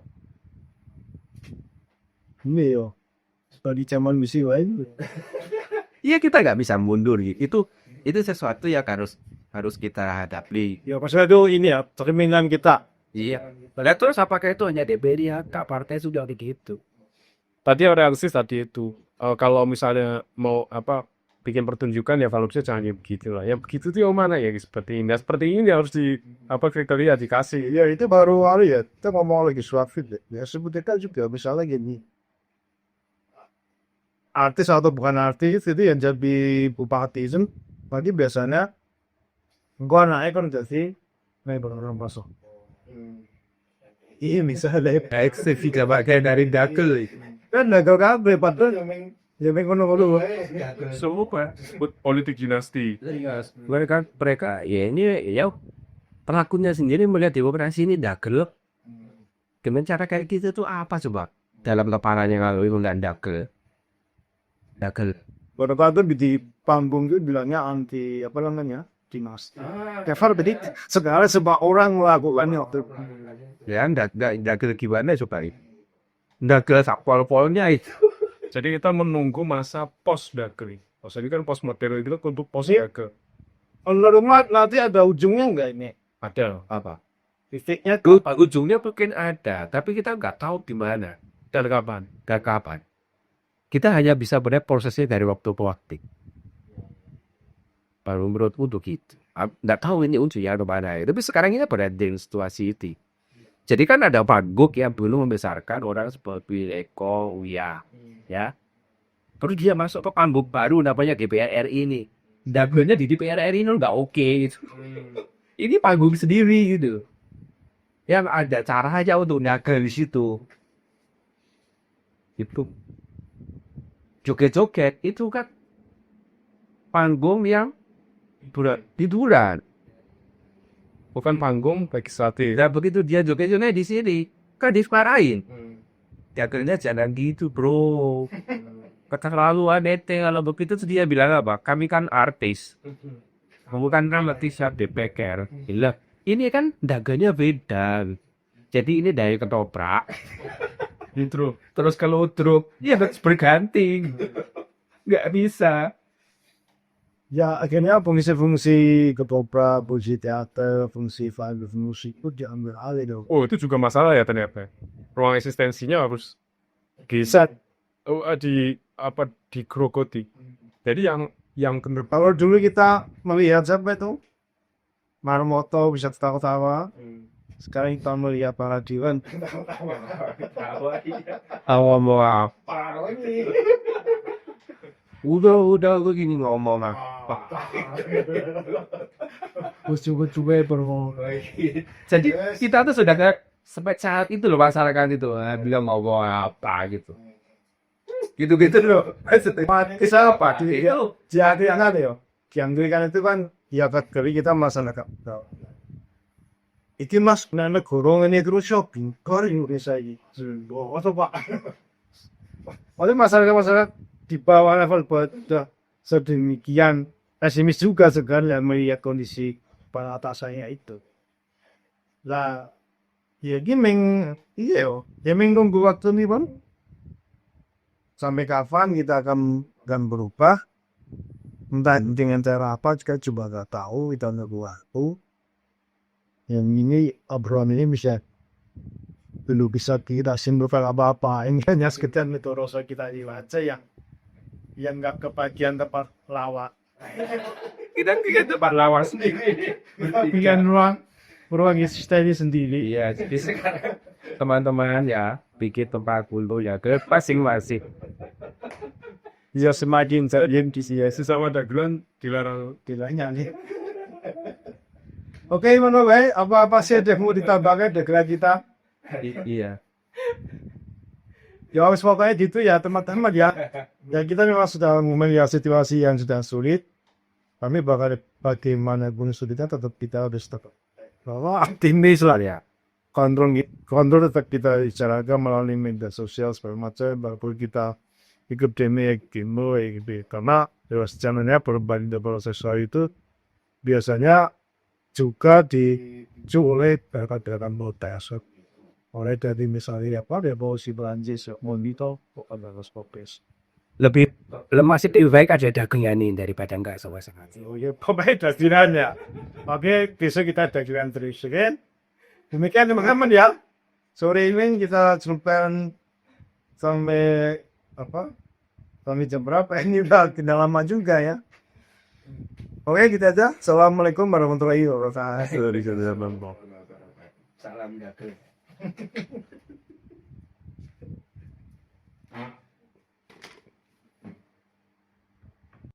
Ini yo. Tadi zaman misi wae. Iya kita nggak bisa mundur gitu. Itu sesuatu yang harus kita hadapi. Ya pasal itu ini ya cerminan kita. Iya. Lihat terus apakah itu hanya DPR ya? Kak partai sudah begitu. Tadi realistis tadi itu. Kalau misalnya mau bikin pertunjukan ya valupnya jangan yang begitu lah. Yang begitu tuh yang mana ya seperti ini. Nah, seperti ini harus di kriteria dikasih. Ya itu baru hari ya. Kita ngomong lagi soal fit. Ya sebutkan juga misalnya gini. Artis atau bukan artis itu yang jadi bupati itu bagi biasanya gua naik kan jadi naik orang masuk. Iya misalnya Eksefika pakai dari dakel. kan naga kabe padahal yang kono-kono. Semua politik dinasti. Mereka ya ini ya pelakunya sendiri melihat demokrasi ini dagel. Gimana cara kayak gitu tuh apa coba? Dalam kepalanya kalau itu nggak dagel. Pada waktu di panggung itu bilangnya anti apa namanya dinasti. Kefar jadi segala sebab orang melakukannya waktu itu. Ya dagel gimana coba? Dagel sapol-polnya itu. Jadi kita menunggu masa post dagel. Jadi kan post modern itu untuk post Iya. dagel. Kalau nanti ada ujungnya enggak ini? Ada. Apa? Titiknya Ujungnya mungkin ada, tapi kita nggak tahu di mana Dan kapan? dan kapan. Kita hanya bisa melihat prosesnya dari waktu ke waktu. Baru menurutku untuk itu. Nggak tahu ini ujungnya kemana. Tapi sekarang ini pada di situasi itu. Jadi kan ada Paguk yang belum membesarkan orang seperti Eko, Uya. Ya. Terus dia masuk ke panggung baru namanya DPR RI ini. Dagelnya di DPR RI ini nggak oke gitu. Ini panggung sendiri gitu. Yang ada cara aja untuk dagel di situ. Itu. Joget-joget itu kan panggung yang tiduran. Bukan panggung bagi sate. Dan begitu dia joget-joget di sini, kan dimarahin. Dagelnya jangan gitu bro. Keterlaluan ente kalau begitu terus dia bilang apa? Kami kan artis. Bukan artis yang DPR. Gila. Ini kan dagelnya beda. Jadi ini dari ketoprak. Intro. Terus kalau truk, ya harus berganti. Nggak bisa. ya akhirnya fungsi-fungsi ketoprak, fungsi teater, fungsi film musik itu diambil alih dong. Oh, itu juga masalah ya ternyata. Ruang eksistensinya harus Bisa. digerogoti. Jadi yang bener Kalau dulu kita melihat siapa itu Marmoto bisa ketawa-tawa. Sekarang kita melihat para Diwan. Awal mau apa? Udah begini ngomong apa? Coba berngomong. Jadi kita tuh sudah kayak sampai saat itu loh masyarakat itu bilang mau apa gitu. Gitu-gitu loh. Bisa apa? Jadi yang ada ya. Yang kan itu kan ya kategori kita masyarakat. Itu mas nana gorong ini terus shopping. Goreng Indonesia ini. Oh, pak. Oleh masyarakat di bawah level pada sedemikian pesimis juga sebenarnya melihat kondisi para atasannya itu. Lah, ya gimeng, iya yo, gimeng nunggu waktu nih bang. Sampai kapan kita akan berubah? Entah dengan cara apa, kita coba nggak tahu. Kita nunggu waktu. Yang ini obrolan ini belum bisa kita simpulkan apa-apa. Ini hanya sekedar metode kita dibaca yang nggak kebagian tempat lawak. Kita tempat lawas sendiri. Bikin ruang eksistensi sendiri. Iya, jadi sekarang teman-teman ya bikin tempat kumpul ya ke masing-masing. Ya semakin terjun di sini sesama dagelan dilarang. dilanya nih. Oke, mana baik? Apa sih yang mau ditambahkan dengan kita? Iya. Ya wis pokoknya gitu ya teman-teman ya. Ya kita memang sudah melihat situasi yang sudah sulit. Kami bakal bagaimanapun sulitnya tetap kita harus tetap bahwa optimis lah ya. Kontrol tetap kita bicarakan melalui media sosial segala macam. Walaupun kita ikut demi gitu gitu. Karena lewat channelnya perubahan proses itu biasanya juga dipicu oleh gerakan protes. Oleh dari misalnya apa revolusi Perancis, Monito, ada Popes. Lebih masih lebih baik ada dagingnya nih daripada enggak sama sekali. Oh ya, pokoknya dagingannya. Oke, besok kita dagingan terus, kan? Demikian teman-teman ya. Sore ini kita jumpa sampai apa? Sampai jam berapa? Ini udah tidak lama juga ya. Oke, kita aja. Assalamualaikum warahmatullahi wabarakatuh. Salam daging.